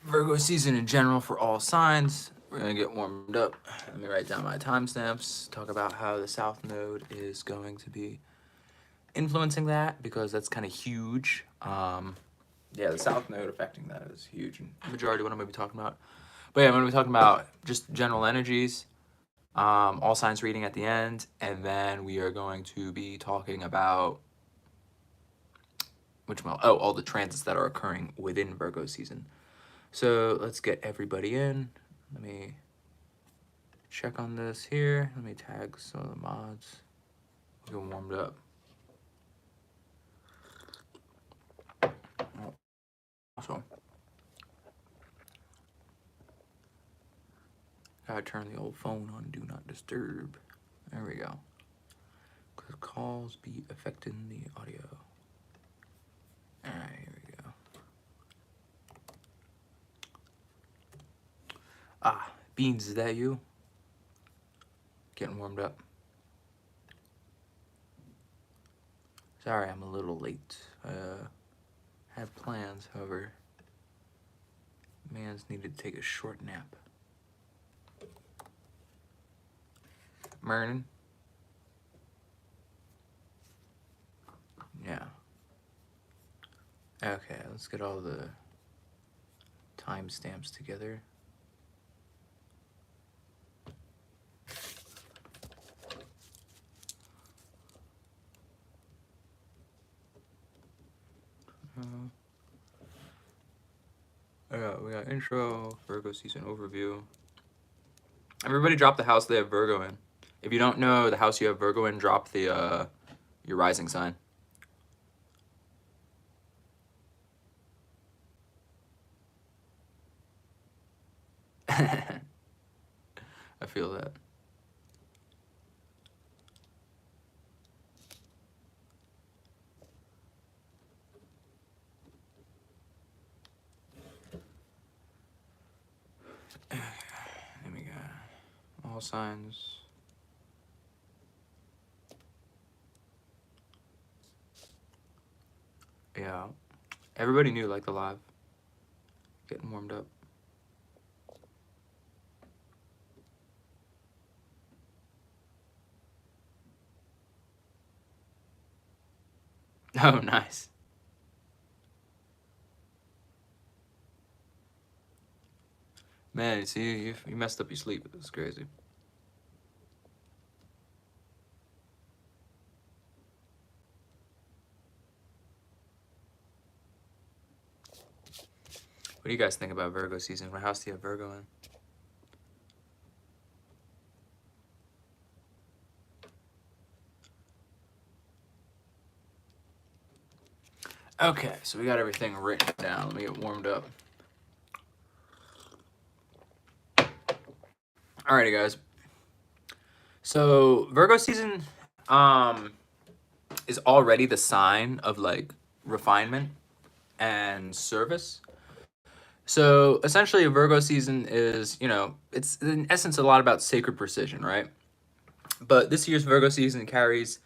Virgo season in general for all signs. We're gonna get warmed up. Let me write down my timestamps. Talk about how the South Node is going to be influencing that, because that's kind of huge. Yeah, the South Node affecting that is huge. And majority of what I'm gonna be talking about. But yeah, I'm gonna be talking about just general energies, all signs reading at the end, and then we are going to be talking about all the transits that are occurring within Virgo season. So let's get everybody in. Let me check on this here. Let me tag some of the mods. Get warmed up. Also, gotta turn the old phone on Do Not Disturb. There we go. Because calls be affecting the audio. Alright, here we go. Ah, Beans, is that you? Getting warmed up. Sorry, I'm a little late. Had plans, however, man's needed to take a short nap. Morning. Yeah. Okay, let's get all the timestamps together. We got intro, Virgo season overview. Everybody drop the house they have Virgo in. If you don't know the house you have Virgo in, drop the your rising sign. I feel that. There we go. All signs. Yeah. Everybody new, like the live. Getting warmed up. Oh, nice. Man, see, you messed up your sleep. It's crazy. What do you guys think about Virgo season? What house do you have Virgo in? Okay, so we got everything written down. Let me get warmed up. Alrighty, guys. So Virgo season is already the sign of like refinement and service. So essentially, Virgo season is, it's in essence a lot about sacred precision, right? But this year's Virgo season carries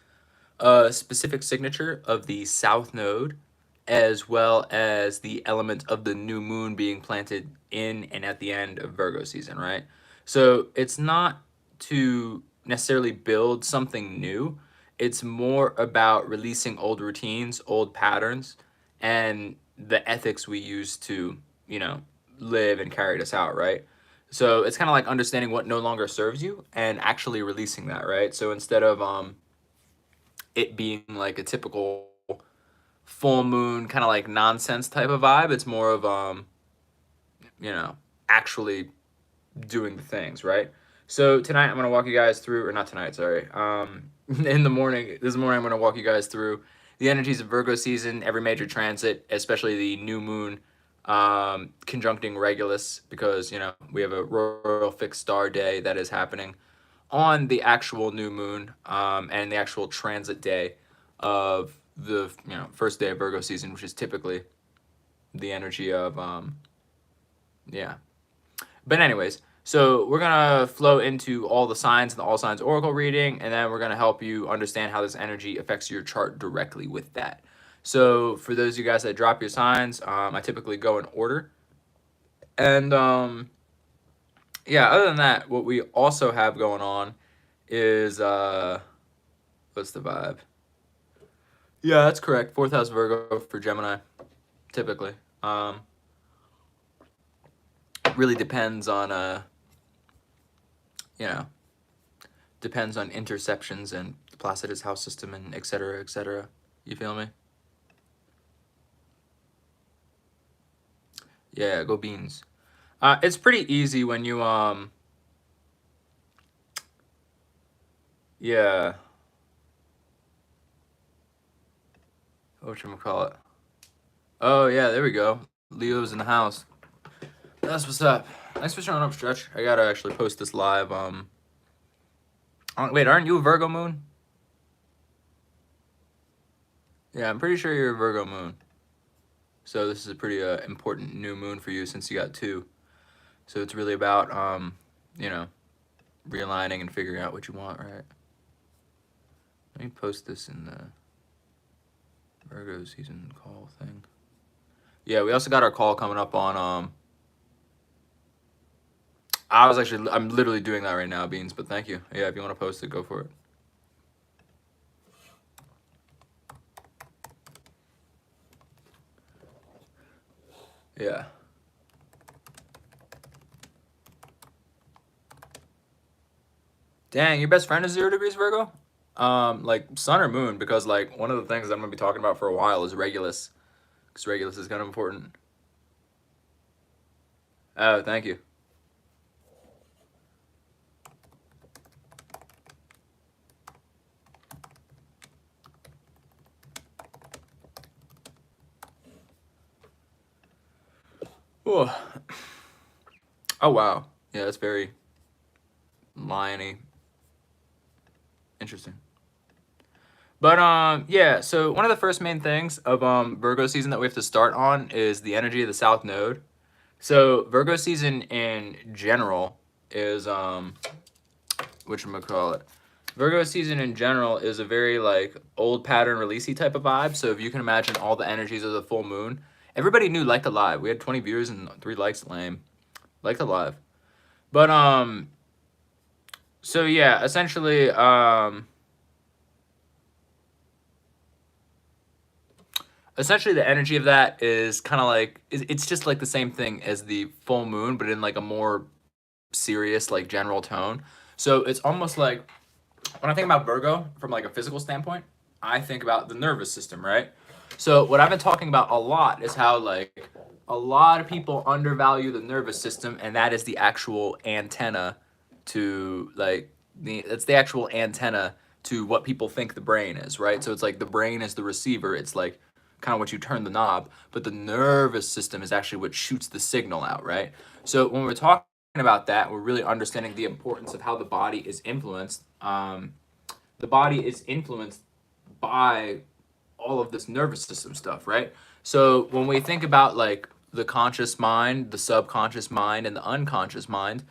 a specific signature of the South Node, as well as the element of the new moon being planted in and at the end of Virgo season, right? So it's not to necessarily build something new. It's more about releasing old routines, old patterns, and the ethics we use to, live and carry us out, right? So it's kind of like understanding what no longer serves you and actually releasing that, right? So instead of it being like a typical full moon kind of like nonsense type of vibe, it's more of actually doing the things, right? So tonight I'm going to walk you guys through, or not tonight, sorry. This morning I'm going to walk you guys through the energies of Virgo season, every major transit, especially the new moon conjuncting Regulus, because, we have a royal fixed star day that is happening on the actual new moon and the actual transit day of the first day of Virgo season, which is typically the energy of yeah. But anyways, so we're gonna flow into all the signs and the all signs oracle reading, and then we're gonna help you understand how this energy affects your chart directly with that. So for those of you guys that drop your signs, I typically go in order. And yeah, other than that, what we also have going on is what's the vibe? Yeah, that's correct. Fourth house Virgo for Gemini, typically. Um, really depends on you know, depends on interceptions and Placidus house system and et cetera, et cetera. You feel me? Yeah, go beans. It's pretty easy when you yeah, whatchamacallit. Oh yeah, there we go. Leo's in the house. That's what's up. Thanks for showing up, Stretch. I gotta actually post this live. Wait, aren't you a Virgo moon? Yeah, I'm pretty sure you're a Virgo moon. So this is a pretty important new moon for you since you got two. So it's really about you know, realigning and figuring out what you want, right? Let me post this in the Virgo season call thing. Yeah, we also got our call coming up on I'm literally doing that right now, Beans, but thank you. Yeah, if you want to post it, go for it. Yeah. Dang, your best friend is 0 degrees Virgo? Like sun or moon, because like one of the things I'm gonna be talking about for a while is Regulus. Because Regulus is kind of important. Oh, thank you. Oh, oh wow. Yeah, that's very liony. Interesting. But yeah, so one of the first main things of Virgo season that we have to start on is the energy of the South Node. So Virgo season in general is whatchamacallit. Virgo season in general is a very like old pattern releasey type of vibe. So if you can imagine all the energies of the full moon, everybody knew Liked Alive. We had 20 viewers and 3 likes. Lame. Liked Alive. But so yeah, essentially essentially the energy of that is kind of like it's just like the same thing as the full moon, but in like a more serious like general tone. So it's almost like when I think about Virgo from like a physical standpoint, I think about the nervous system, right? So what I've been talking about a lot is how like a lot of people undervalue the nervous system, and that is the actual antenna to like it's the actual antenna to what people think the brain is, right? So it's like the brain is the receiver. It's like kind of what you turn the knob, but the nervous system is actually what shoots the signal out, right? So when we're talking about that, we're really understanding the importance of how the body is influenced. The body is influenced by all of this nervous system stuff, right? So when we think about like the conscious mind, the subconscious mind, and the unconscious mind,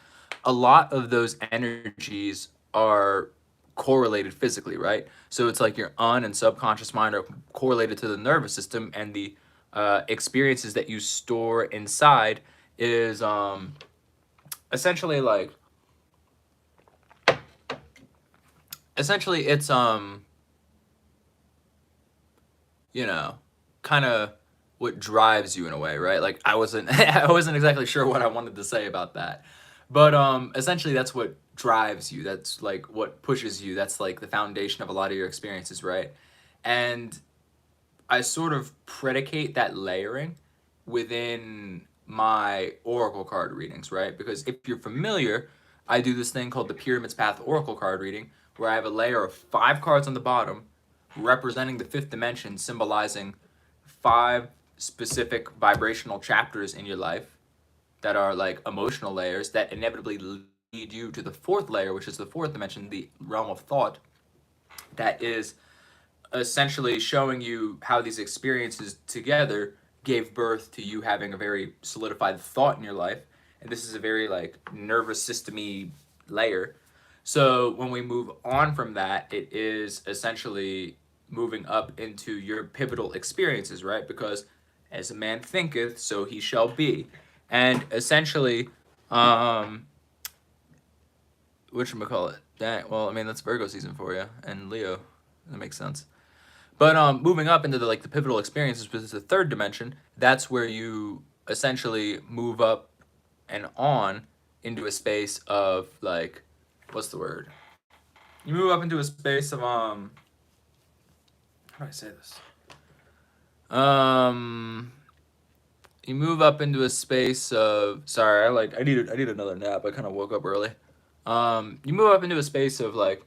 a lot of those energies are correlated physically, right? So it's like your and subconscious mind are correlated to the nervous system, and the experiences that you store inside is essentially like essentially it's you know, kind of what drives you in a way, right? Like I wasn't I wasn't exactly sure what I wanted to say about that. But essentially that's what drives you. That's like what pushes you. That's like the foundation of a lot of your experiences, right? And I sort of predicate that layering within my oracle card readings, right? Because if you're familiar, I do this thing called the Pyramid's Path oracle card reading where I have a layer of 5 cards on the bottom representing the 5th dimension, symbolizing 5 specific vibrational chapters in your life that are like emotional layers that inevitably lead you to the 4th layer, which is the 4th dimension, the realm of thought, that is essentially showing you how these experiences together gave birth to you having a very solidified thought in your life. And this is a very like nervous system-y layer. So when we move on from that, it is essentially moving up into your pivotal experiences, right? Because as a man thinketh, so he shall be. And essentially, whatchamacallit? Dang, well, I mean, that's Virgo season for you, and Leo. That makes sense. But moving up into the pivotal experiences, which is the third dimension, that's where you essentially move up and on into a space of like, what's the word? You move up into a space of how do I say this? You move up into a space of, sorry, I need another nap. I kind of woke up early. You move up into a space of like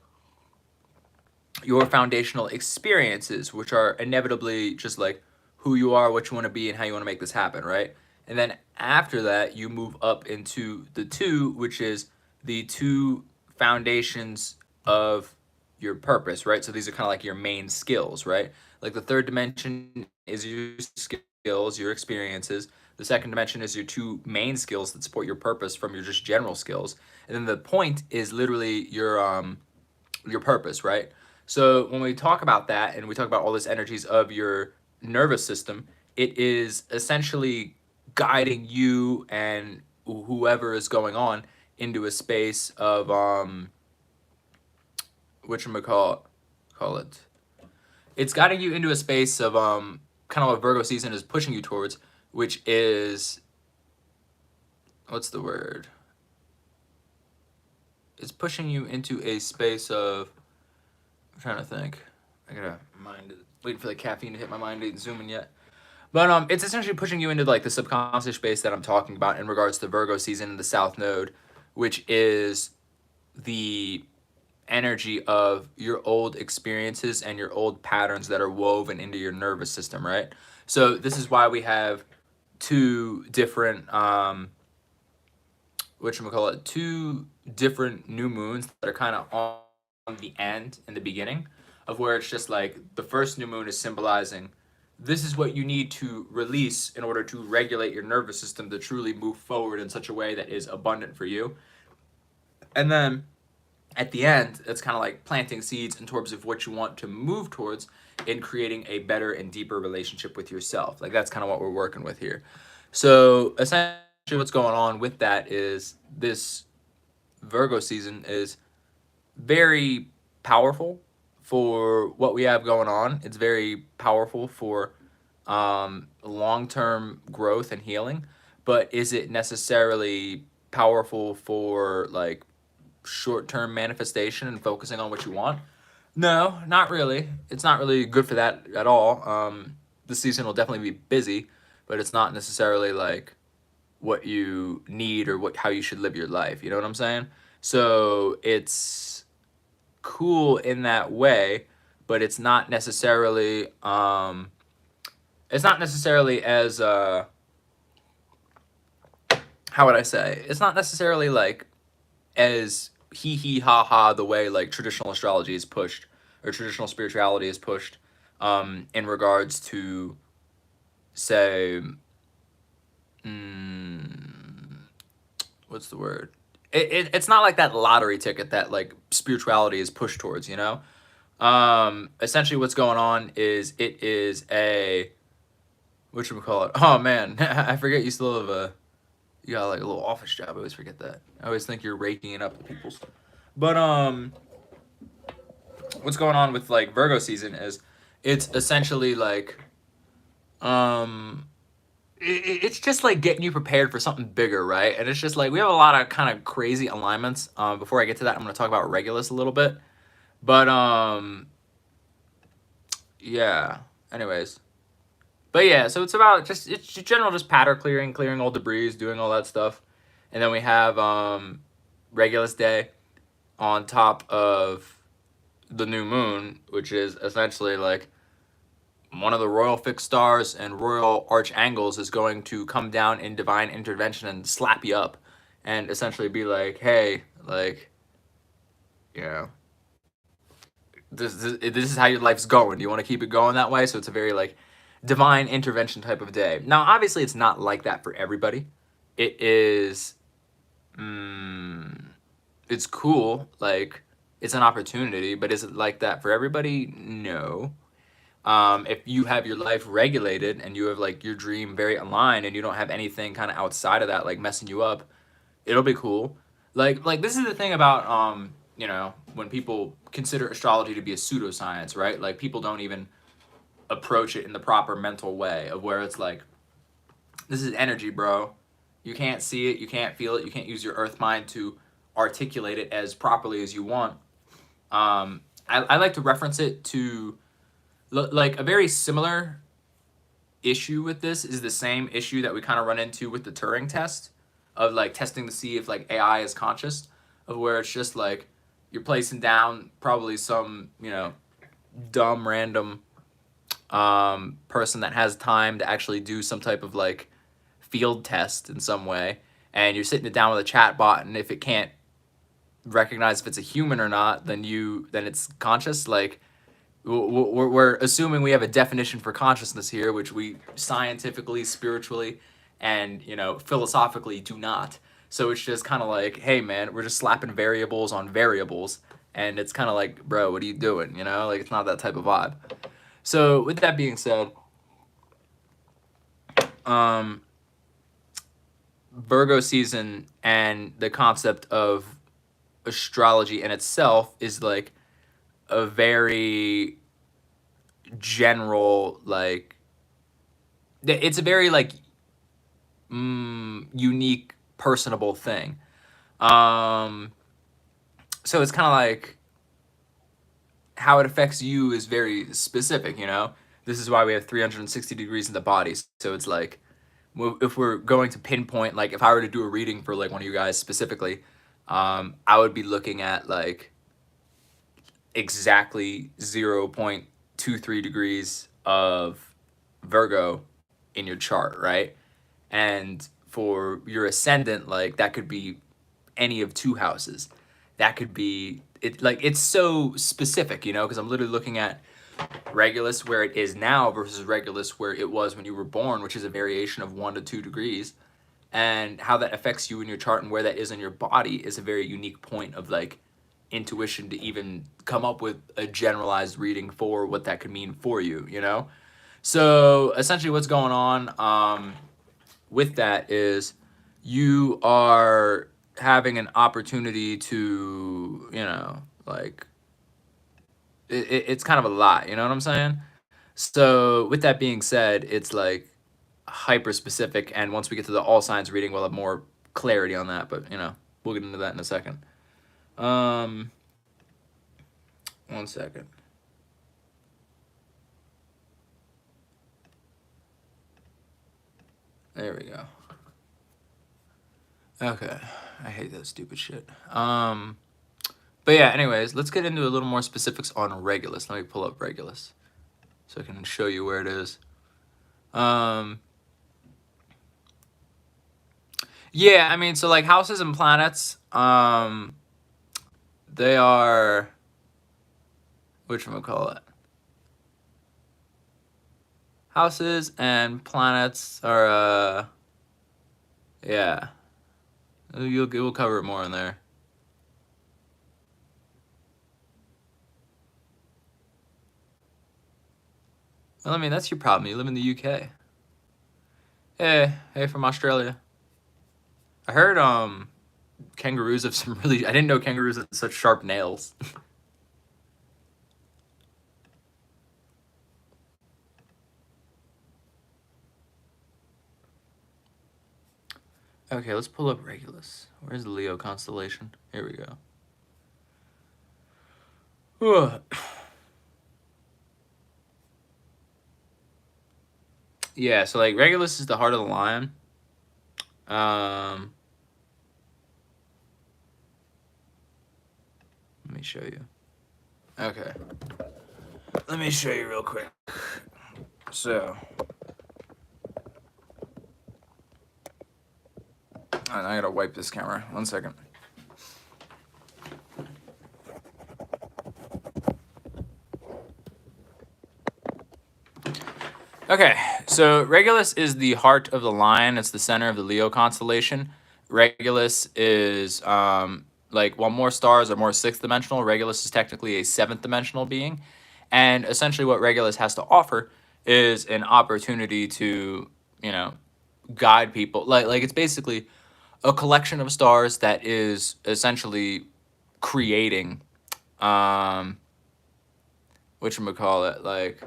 your foundational experiences, which are inevitably just like who you are, what you want to be, and how you want to make this happen, right? And then after that, you move up into the two, which is the two foundations of your purpose, right? So these are kind of like your main skills, right? Like the third dimension is your skills, your experiences. The second dimension is your two main skills that support your purpose from your just general skills. And then the point is literally your purpose, right? So when we talk about that and we talk about all these energies of your nervous system, it is essentially guiding you and whoever is going on into a space of whatchamacallit, call it. It's guiding you into a space of kind of what Virgo season is pushing you towards, which is, what's the word? It's pushing you into a space of, I'm trying to think. I gotta waiting for the caffeine to hit my mind. Ain't zooming yet. But it's essentially pushing you into like the subconscious space that I'm talking about in regards to Virgo season and the South Node, which is the energy of your old experiences and your old patterns that are woven into your nervous system, right? So this is why we have two different two different new moons that are kind of on the end and the beginning of where it's just like the first new moon is symbolizing this is what you need to release in order to regulate your nervous system to truly move forward in such a way that is abundant for you. And then at the end, it's kind of like planting seeds in terms of what you want to move towards in creating a better and deeper relationship with yourself. Like that's kind of what we're working with here. So essentially what's going on with that is this Virgo season is very powerful for what we have going on. It's very powerful for long-term growth and healing, but is it necessarily powerful for like short-term manifestation and focusing on what you want? No, not really. It's not really good for that at all. The season will definitely be busy, but it's not necessarily like what you need or how you should live your life. You know what I'm saying? So it's cool in that way, but it's not necessarily as how would I say? It's not necessarily like as hee hee ha ha the way like traditional astrology is pushed or traditional spirituality is pushed in regards to say what's the word? It's not like that lottery ticket that like spirituality is pushed towards, you know? Essentially what's going on is it is a, whatchamacallit? Oh man, I forget you still have you got like a little office job. I always forget that. I always think you're raking it up the people's. But what's going on with like Virgo season is it's essentially like it's just like getting you prepared for something bigger, right? And it's just like we have a lot of kind of crazy alignments. Before I get to that, I'm going to talk about Regulus a little bit. But yeah. Anyways. But yeah, so it's about just it's general just pattern clearing all debris, doing all that stuff. And then we have Regulus Day on top of the new moon, which is essentially like one of the royal fixed stars and royal arch angles is going to come down in divine intervention and slap you up and essentially be like, hey, like, you know, this is how your life's going. Do you want to keep it going that way? So it's a very like divine intervention type of day. Now, obviously, it's not like that for everybody. It is, it's cool. Like, it's an opportunity, but is it like that for everybody? No. If you have your life regulated and you have like your dream very aligned and you don't have anything kind of outside of that like messing you up, it'll be cool. Like this is the thing about you know, when people consider astrology to be a pseudoscience, right? Like people don't even approach it in the proper mental way of where it's like, this is energy, bro. You can't see it, you can't feel it, you can't use your earth mind to articulate it as properly as you want. I like to reference it to like a very similar issue with this is the same issue that we kind of run into with the Turing test of like testing to see if like AI is conscious, of where it's just like you're placing down probably some, you know, dumb random person that has time to actually do some type of like field test in some way, and you're sitting it down with a chat bot, and if it can't recognize if it's a human or not, then it's conscious. Like we're assuming we have a definition for consciousness here, which we scientifically, spiritually, and you know, philosophically do not. So it's just kind of like, hey man, we're just slapping variables on variables, and it's kind of like, bro, what are you doing? You know, like it's not that type of vibe. So with that being said, Virgo season and the concept of astrology in itself is like a very general, like it's a very like unique, personable thing. So it's kind of like how it affects you is very specific, you know? This is why we have 360 degrees in the body. So it's like, if we're going to pinpoint, like if I were to do a reading for like one of you guys specifically, I would be looking at like exactly 0.23 degrees of Virgo in your chart, right? And for your ascendant, like that could be any of 2 houses. That could be it. Like it's so specific, you know, because I'm literally looking at Regulus where it is now versus Regulus where it was when you were born, which is a variation of 1 to 2 degrees, and how that affects you in your chart and where that is in your body is a very unique point of like intuition to even come up with a generalized reading for what that could mean for you, you know? So essentially what's going on with that is you are having an opportunity to, you know, like it's kind of a lot, you know what I'm saying? So with that being said, it's like hyper specific, and once we get to the all signs reading, we'll have more clarity on that, but you know, we'll get into that in a second. 1 second. There we go. Okay, I hate that stupid shit. But yeah, anyways, let's get into a little more specifics on Regulus. Let me pull up Regulus so I can show you where it is. Yeah, I mean, so like houses and planets, they are, whatchamacallit? Houses and planets are, yeah. We'll cover it more in there. Well, I mean, that's your problem. You live in the UK. Hey, from Australia. I heard kangaroos have some really, I didn't know kangaroos had such sharp nails. Okay, let's pull up Regulus. Where's the Leo constellation? Here we go. Yeah, so like Regulus is the heart of the lion. Let me show you. Okay. Let me show you real quick. So, I gotta wipe this camera. 1 second. Okay, so Regulus is the heart of the lion. It's the center of the Leo constellation. Regulus is like, while more stars are more 6th dimensional, Regulus is technically a 7th dimensional being. And essentially what Regulus has to offer is an opportunity to, you know, guide people. Like it's basically a collection of stars that is essentially creating whatchamacallit, like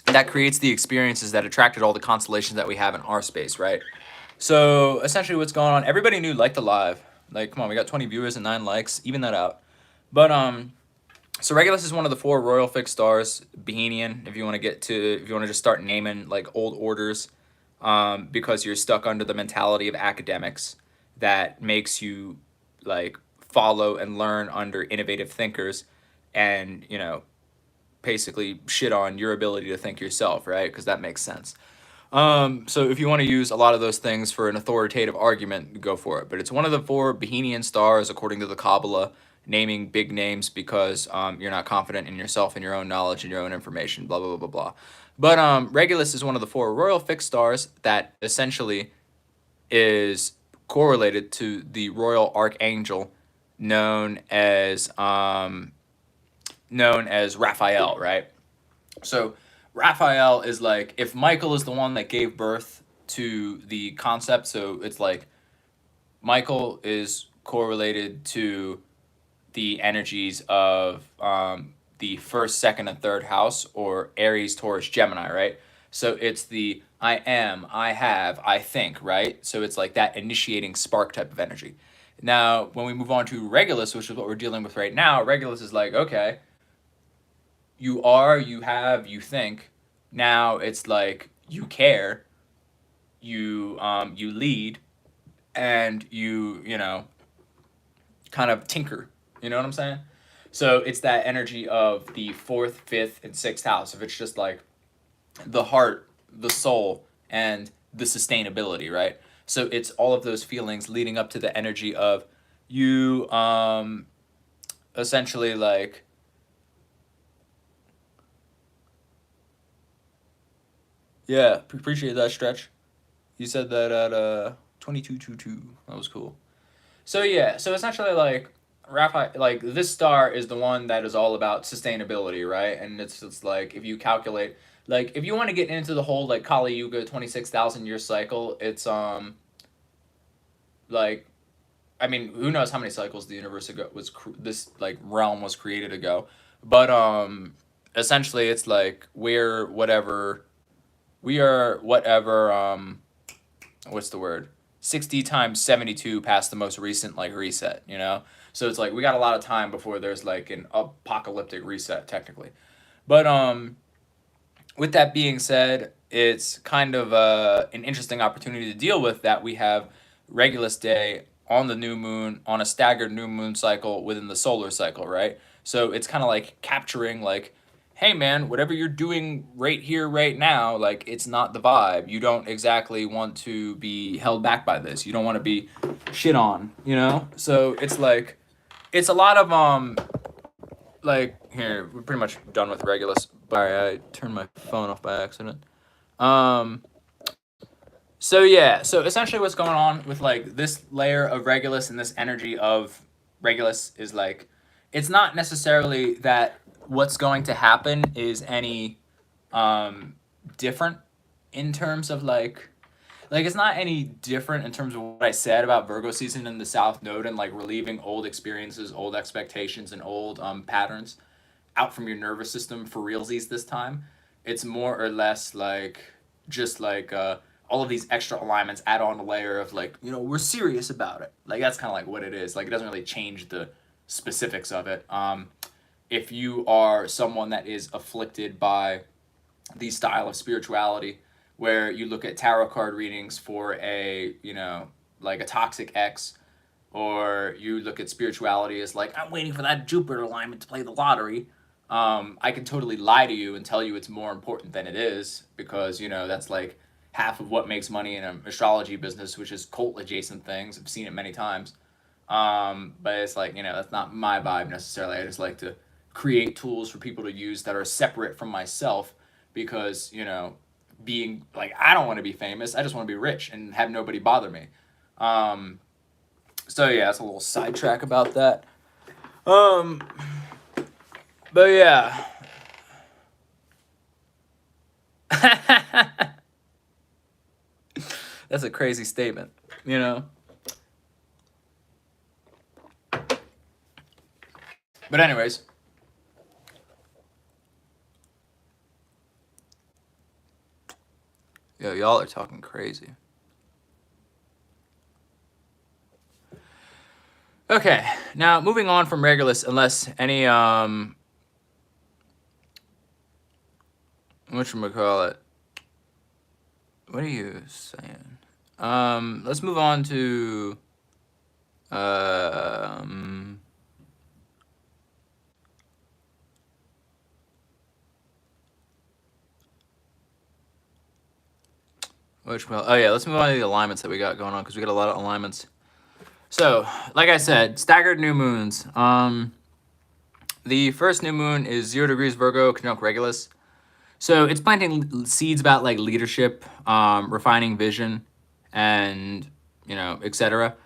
that creates the experiences that attracted all the constellations that we have in our space, right? So essentially what's going on, everybody new liked the live. Like, come on, we got 20 viewers and 9 likes, even that out. But so Regulus is one of the 4 royal fixed stars, Bohemian, if you want to just start naming like old orders, because you're stuck under the mentality of academics that makes you like follow and learn under innovative thinkers and, you know, basically shit on your ability to think yourself, right? Because that makes sense. So if you want to use a lot of those things for an authoritative argument, go for it. But it's one of the 4 Bohemian stars, according to the Kabbalah, naming big names because you're not confident in yourself and your own knowledge and your own information, blah, blah, blah, blah, blah. But Regulus is one of the 4 royal fixed stars that essentially is correlated to the royal archangel known as Raphael, right? So Raphael is like, if Michael is the one that gave birth to the concept, so it's like Michael is correlated to the energies of the first, second, and third house, or Aries, Taurus, Gemini, right? So it's the I am, I have, I think, right? So it's like that initiating spark type of energy. Now, when we move on to Regulus, which is what we're dealing with right now, Regulus is like, okay, you are, you have, you think. Now it's like you care, you lead, and you know, kind of tinker. You know what I'm saying? So it's that energy of the 4th, 5th, and 6th house. If it's just like the heart, the soul, and the sustainability, right? So it's all of those feelings leading up to the energy of you essentially like yeah, appreciate that stretch. You said that at 2222. That was cool. So yeah, so essentially like Raphael, like this star is the one that is all about sustainability, right? And it's like if you calculate, like if you want to get into the whole like Kali Yuga 26,000 year cycle, it's like, I mean, who knows how many cycles the universe ago was this like realm was created ago, but essentially it's like we are whatever what's the word, 60 times 72 past the most recent like reset, you know? So it's like we got a lot of time before there's like an apocalyptic reset technically. But with that being said, it's kind of an interesting opportunity to deal with that we have Regulus Day on the new moon, on a staggered new moon cycle within the solar cycle, right? So it's kind of like capturing like, hey man, whatever you're doing right here, right now, like it's not the vibe. You don't exactly want to be held back by this. You don't want to be shit on, you know? So it's like, it's a lot of, like, here, we're pretty much done with Regulus. Sorry, I turned my phone off by accident. So yeah, so essentially what's going on with like this layer of Regulus and this energy of Regulus is like, it's not necessarily that what's going to happen is any different in terms of like it's not any different in terms of what I said about Virgo season in the South Node and like relieving old experiences, old expectations, and old patterns out from your nervous system for realsies this time. It's more or less like just like all of these extra alignments add on a layer of like, you know, we're serious about it. Like that's kind of like what it is. Like it doesn't really change the specifics of it. If you are someone that is afflicted by the style of spirituality where you look at tarot card readings for a, you know, like a toxic ex, or you look at spirituality as like, I'm waiting for that Jupiter alignment to play the lottery. I can totally lie to you and tell you it's more important than it is, because, you know, that's like half of what makes money in an astrology business, which is cult adjacent things. I've seen it many times. But it's like, you know, that's not my vibe necessarily. I just like to create tools for people to use that are separate from myself, because, you know, being like, I don't want to be famous. I just want to be rich and have nobody bother me. So yeah, that's a little sidetrack about that. But yeah. That's a crazy statement, you know? But anyways. Yo, y'all are talking crazy. Okay, now moving on from Regulus, unless any, whatchamacallit, what are you saying? Let's move on to, oh yeah, let's move on to the alignments that we got going on, because we got a lot of alignments. So, like I said, staggered new moons. The first new moon is 0 degrees Virgo, conjunct Regulus. So it's planting seeds about like leadership, refining vision, and, you know, etc.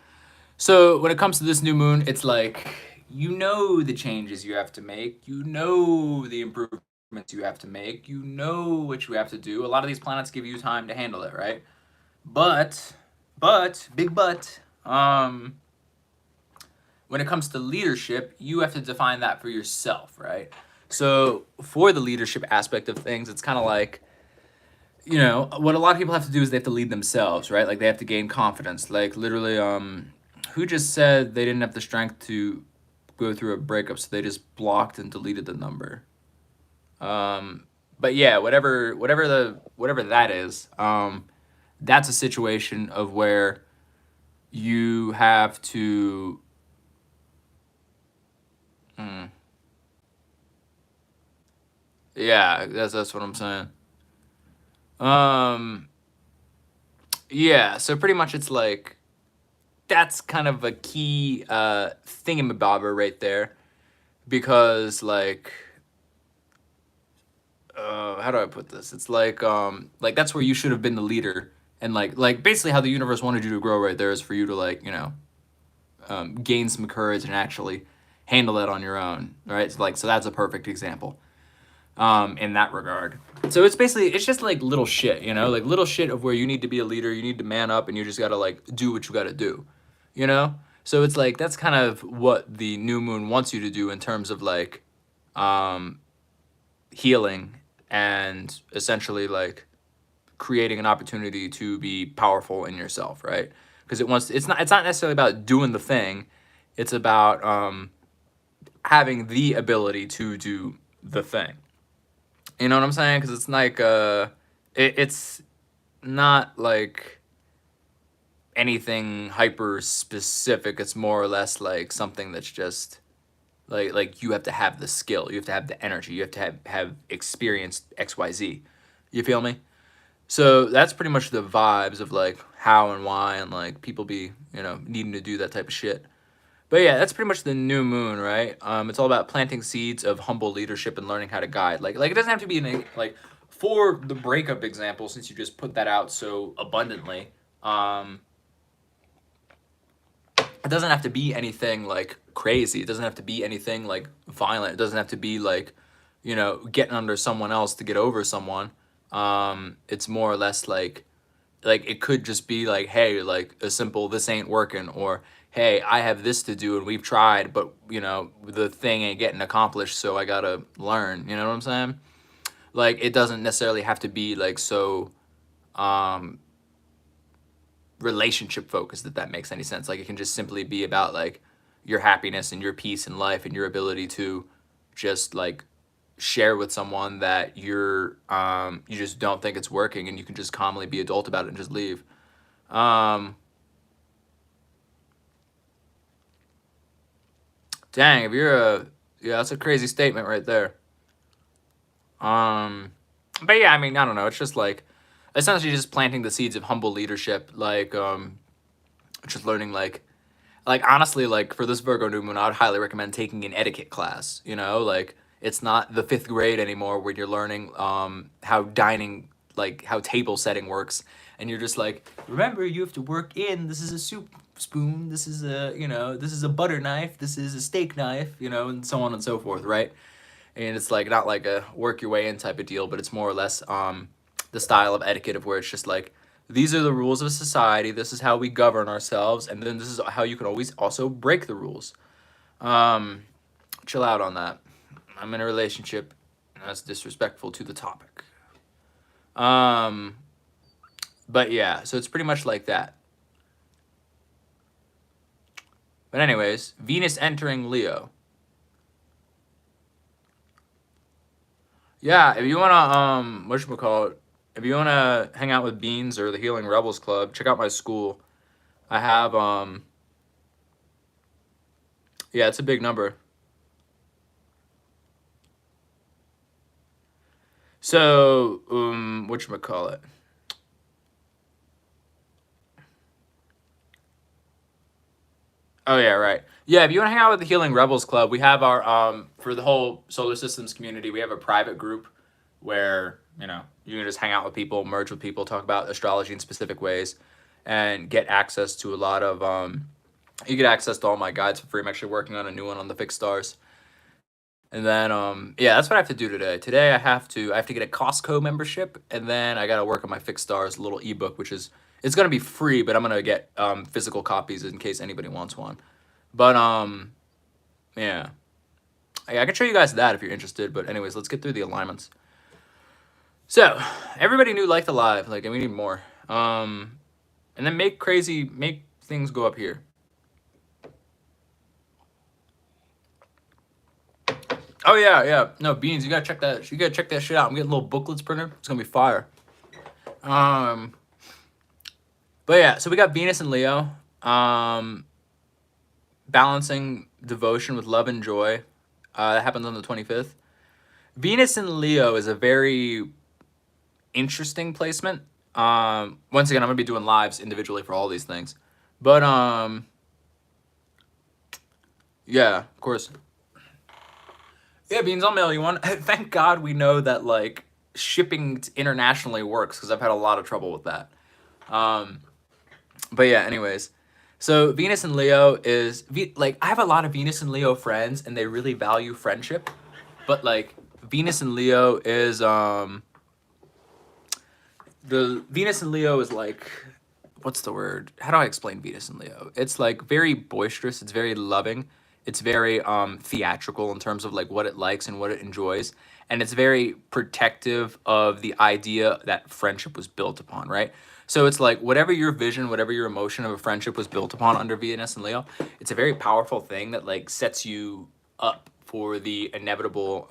So when it comes to this new moon, it's like, you know the changes you have to make, you know the improvements you have to make, you know what you have to do. A lot of these planets give you time to handle it, right? But, big but, when it comes to leadership, you have to define that for yourself, right? So for the leadership aspect of things, it's kind of like, you know, what a lot of people have to do is they have to lead themselves, right? Like they have to gain confidence. Like literally, who just said they didn't have the strength to go through a breakup, so they just blocked and deleted the number? But yeah, whatever that is, that's a situation of where you have to, yeah, that's what I'm saying. Yeah, so pretty much it's like, that's kind of a key thingamabobber right there, because like, how do I put this? It's like that's where you should have been the leader, and like basically how the universe wanted you to grow right there is for you to, like, you know, gain some courage and actually handle that on your own, right? So that's a perfect example in that regard. So it's basically, it's just like little shit, you know, like little shit of where you need to be a leader, you need to man up, and you just gotta like do what you gotta do, you know? So it's like, that's kind of what the new moon wants you to do in terms of like healing and essentially like creating an opportunity to be powerful in yourself, right? Because it's not necessarily about doing the thing, it's about having the ability to do the thing. You know what I'm saying? Because it's like it's not like anything hyper specific. It's more or less like something that's just like you have to have the skill, you have to have the energy, you have to have experienced XYZ. You feel me? So that's pretty much the vibes of like how and why and like people be, you know, needing to do that type of shit. But yeah, that's pretty much the new moon, right? It's all about planting seeds of humble leadership and learning how to guide. Like it doesn't have to be like for the breakup example, since you just put that out so abundantly. It doesn't have to be anything like crazy. It doesn't have to be anything like violent. It doesn't have to be like, you know, getting under someone else to get over someone. It's more or less like it could just be like, hey, like a simple, this ain't working, or hey, I have this to do and we've tried, but you know, the thing ain't getting accomplished, so I gotta learn. You know what I'm saying? Like it doesn't necessarily have to be like so relationship focused, if that makes any sense. Like it can just simply be about like your happiness and your peace in life and your ability to just like share with someone that you're you just don't think it's working, and you can just calmly be adult about it and just leave. Dang, if you're a, yeah, that's a crazy statement right there. But yeah, I mean, I don't know, it's just like essentially just planting the seeds of humble leadership, like just learning like honestly, like for this Virgo new moon, I would highly recommend taking an etiquette class, you know, like it's not the 5th grade anymore where you're learning how dining, like how table setting works, and you're just like, remember, you have to work in, this is a soup spoon, this is a, you know, this is a butter knife, this is a steak knife, you know, and so on and so forth, right? And it's like not like a work your way in type of deal, but it's more or less the style of etiquette of where it's just like, these are the rules of society, this is how we govern ourselves, and then this is how you can always also break the rules. Chill out on that. I'm in a relationship, and that's disrespectful to the topic. But yeah, so it's pretty much like that. But anyways, Venus entering Leo. Yeah, if you wanna whatchamacallit, if you wanna hang out with Beans or the Healing Rebels Club, check out my school. I have yeah, it's a big number. So whatchamacallit. Oh yeah, right. Yeah, if you want to hang out with the Healing Rebels Club, we have our for the whole solar systems community, we have a private group where, you know, you can just hang out with people, merge with people, talk about astrology in specific ways, and get access to a lot of you get access to all my guides for free. I'm actually working on a new one on the fixed stars. And then yeah, that's what I have to do today. Today I have to get a Costco membership, and then I got to work on my fixed stars little ebook, which is, it's going to be free, but I'm going to get physical copies in case anybody wants one. But yeah. I can show you guys that if you're interested, but anyways, let's get through the alignments. So, everybody new liked alive, like, and we need more. And then make things go up here. Oh yeah. No, Beans, you gotta check that. You gotta check that shit out. I'm getting little booklets printed. It's gonna be fire. But yeah, so we got Venus and Leo. Balancing devotion with love and joy. That happens on the 25th. Venus in Leo is a very interesting placement. Once again, I'm gonna be doing lives individually for all these things. But yeah, of course. Yeah, Beans, I'll mail you one. Thank God we know that like shipping internationally works, because I've had a lot of trouble with that. But yeah, anyways. So Venus and Leo is like, I have a lot of Venus and Leo friends, and they really value friendship. But like Venus and Leo is the Venus and Leo is like, what's the word? How do I explain Venus and Leo? It's like very boisterous, it's very loving, it's very theatrical in terms of like what it likes and what it enjoys, and it's very protective of the idea that friendship was built upon, right? So it's like whatever your vision, whatever your emotion of a friendship was built upon under Venus and Leo, it's a very powerful thing that like sets you up for the inevitable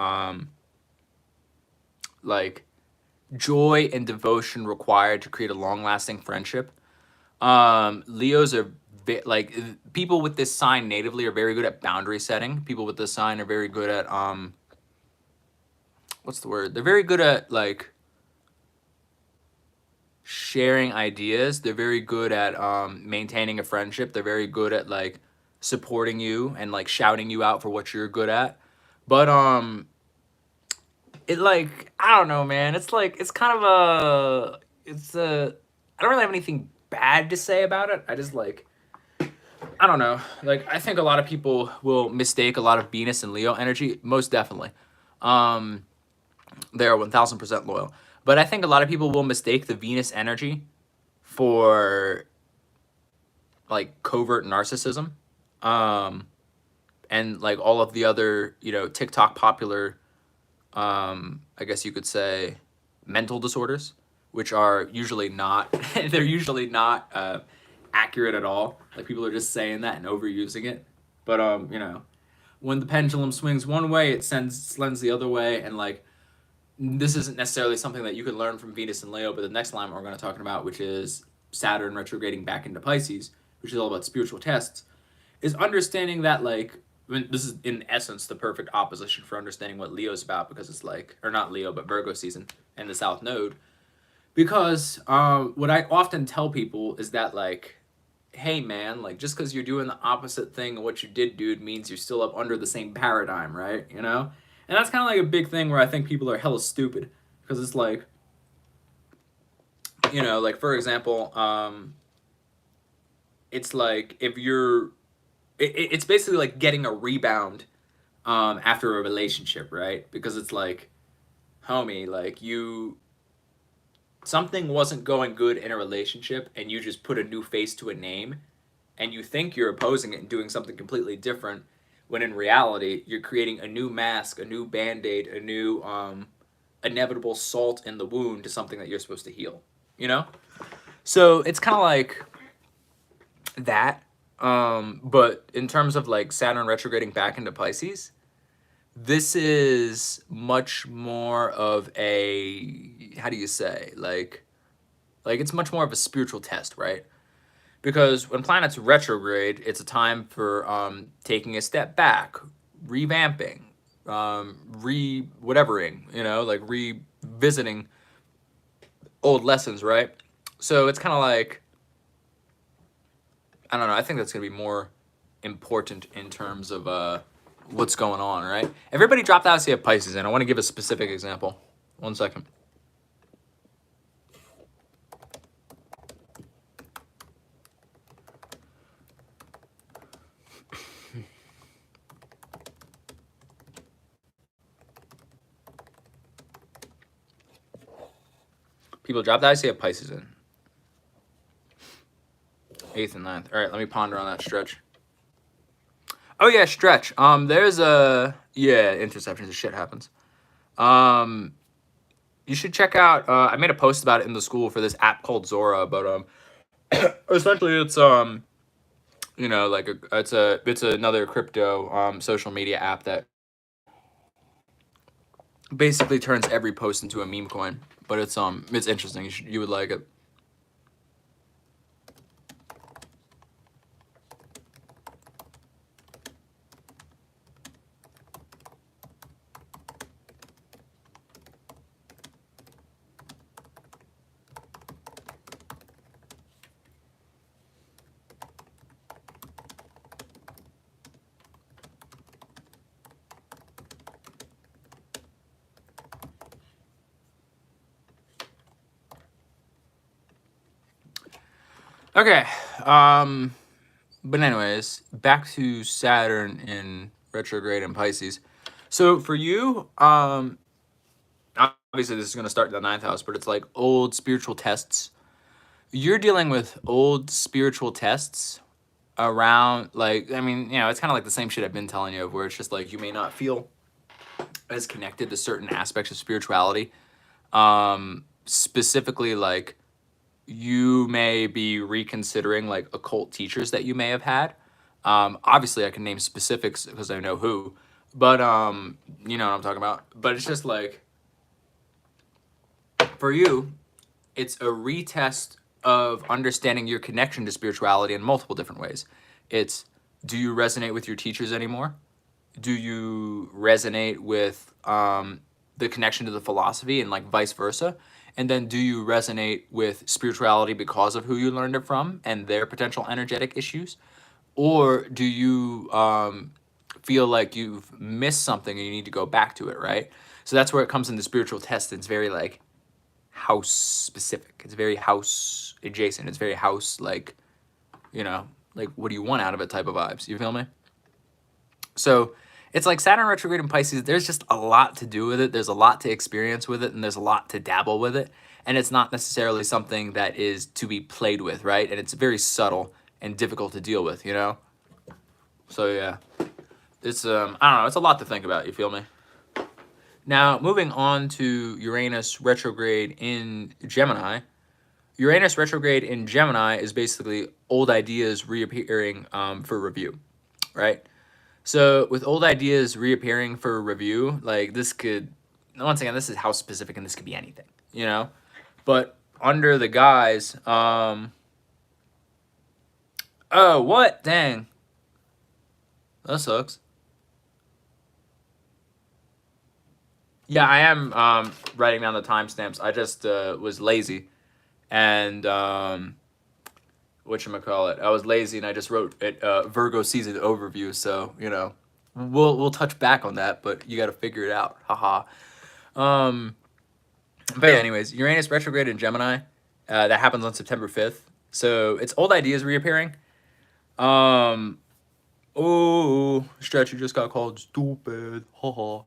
like joy and devotion required to create a long-lasting friendship. Leos are like, people with this sign natively are very good at boundary setting. People with this sign are very good at what's the word? They're very good at like sharing ideas. They're very good at maintaining a friendship. They're very good at like supporting you and like shouting you out for what you're good at. But it like, I don't know, man. It's like, it's kind of a, I don't really have anything bad to say about it. I just like, I don't know. Like, I think a lot of people will mistake a lot of Venus and Leo energy. Most definitely. They're 1000% loyal. But I think a lot of people will mistake the Venus energy for like covert narcissism. And like all of the other, you know, TikTok popular, I guess you could say, mental disorders, which are usually not, they're usually not accurate at all. Like, people are just saying that and overusing it. But you know, when the pendulum swings one way, it slends the other way. And like, this isn't necessarily something that you can learn from Venus and Leo, but the next line we're going to talk about, which is Saturn retrograding back into Pisces, which is all about spiritual tests, is understanding that like, I mean, this is in essence the perfect opposition for understanding what Leo's about, because it's like, or not Leo, but Virgo season and the South Node. Because what I often tell people is that like, hey man, like, just because you're doing the opposite thing of what you did, dude, means you're still up under the same paradigm, right? You know? And that's kind of like a big thing where I think people are hella stupid, because it's like, you know, like, for example, it's like, if you're, it's basically like getting a rebound after a relationship, right? Because it's like, homie, like something wasn't going good in a relationship and you just put a new face to a name and you think you're opposing it and doing something completely different, when in reality you're creating a new mask, a new band-aid, a new inevitable salt in the wound to something that you're supposed to heal, you know? So it's kind of like that. But in terms of like Saturn retrograding back into Pisces, this is much more of a, how do you say, like it's much more of a spiritual test, right? Because when planets retrograde, it's a time for taking a step back, revamping, whatevering, you know, like revisiting old lessons, right? So it's kind of like, I don't know, I think that's going to be more important in terms of what's going on, right? Everybody drop the house you have Pisces in. I want to give a specific example. 1 second. People drop the house you have Pisces in. 8th and 9th. All right, let me ponder on that stretch. Oh yeah, stretch. There's a, yeah, interceptions. This shit happens. You should check out, I made a post about it in the school for this app called Zora, but essentially it's you know, like it's another crypto social media app that basically turns every post into a meme coin. But it's interesting. You would like it. Okay, but anyways, back to Saturn in retrograde in Pisces. So for you, obviously this is going to start in the 9th house, but it's like old spiritual tests. You're dealing with old spiritual tests around, like, I mean, you know, it's kind of like the same shit I've been telling you of, where it's just like you may not feel as connected to certain aspects of spirituality. Specifically, like, you may be reconsidering like occult teachers that you may have had. Obviously I can name specifics because I know who, but you know what I'm talking about. But it's just like, for you, it's a retest of understanding your connection to spirituality in multiple different ways. It's, do you resonate with your teachers anymore? Do you resonate with the connection to the philosophy, and like vice versa? And then do you resonate with spirituality because of who you learned it from and their potential energetic issues? Or do you feel like you've missed something and you need to go back to it, right? So that's where it comes in the spiritual test. It's very like house specific. It's very house adjacent. It's very house, like, you know, like what do you want out of it type of vibes. You feel me? So it's like Saturn retrograde in Pisces, there's just a lot to do with it. There's a lot to experience with it, and there's a lot to dabble with it. And it's not necessarily something that is to be played with, right? And it's very subtle and difficult to deal with, you know? So yeah, it's, I don't know, it's a lot to think about, you feel me? Now, moving on to Uranus retrograde in Gemini. Uranus retrograde in Gemini is basically old ideas reappearing for review, right? So with old ideas reappearing for review, like this could, once again, this is house specific and this could be anything, you know? But under the guise, oh, what? Dang. That sucks. Yeah, I am writing down the timestamps. I just was lazy and whatchamacallit, I was lazy and I just wrote it Virgo season overview, so you know, we'll touch back on that, but you got to figure it out. Haha. But yeah, anyways, Uranus retrograde in Gemini, that happens on September 5th. So it's old ideas reappearing. What Oh, Stretchy just got called stupid. Haha.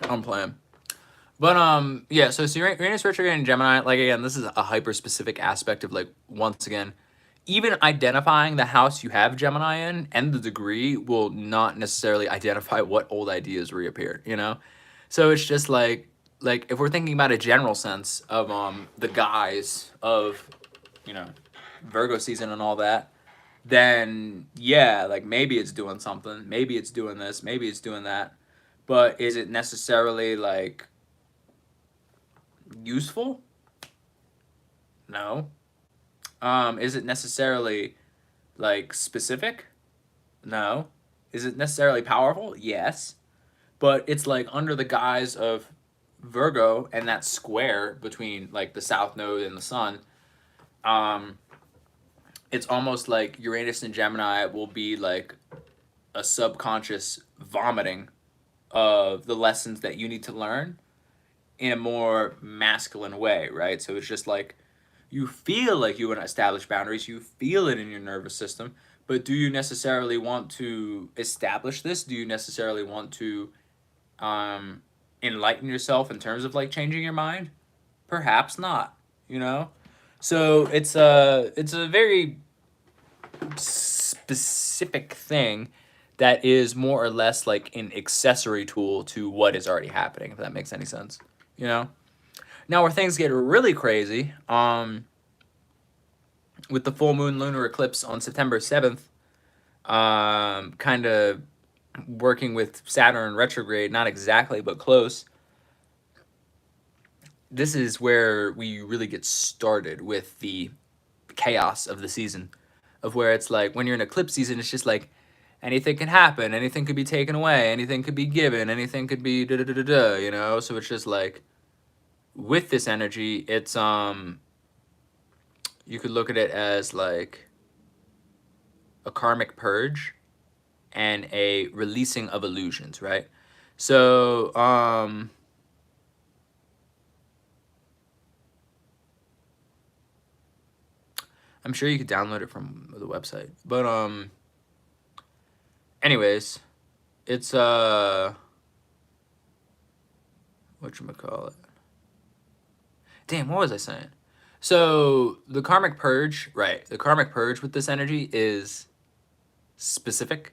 I'm playing. But yeah, so Uranus retrograde in Gemini, like again, this is a hyper specific aspect of like once again, even identifying the house you have Gemini in and the degree will not necessarily identify what old ideas reappear, you know? So it's just like if we're thinking about a general sense of the guise of, you know, Virgo season and all that, then yeah, like maybe it's doing something, maybe it's doing this, maybe it's doing that. But is it necessarily like useful? No. Is it necessarily like specific? No. Is it necessarily powerful? Yes. But it's like under the guise of Virgo and that square between like the South Node and the Sun, it's almost like Uranus and Gemini will be like a subconscious vomiting of the lessons that you need to learn in a more masculine way, right? So it's just like you feel like you want to establish boundaries, you feel it in your nervous system, but do you necessarily want to establish this? Do you necessarily want to enlighten yourself in terms of like changing your mind? Perhaps not, you know? So it's a very specific thing that is more or less like an accessory tool to what is already happening, if that makes any sense, you know? Now where things get really crazy, with the full moon lunar eclipse on September 7th, kind of working with Saturn retrograde, not exactly, but close. This is where we really get started with the chaos of the season, of where it's like when you're in eclipse season, it's just like anything can happen, anything could be taken away, anything could be given, anything could be da da da da da, you know? So it's just like with this energy, it's you could look at it as like a karmic purge and a releasing of illusions, right? So I'm sure you could download it from the website. But anyways, it's whatchamacallit. Damn, what was I saying? So the karmic purge, right? The karmic purge with this energy is specific.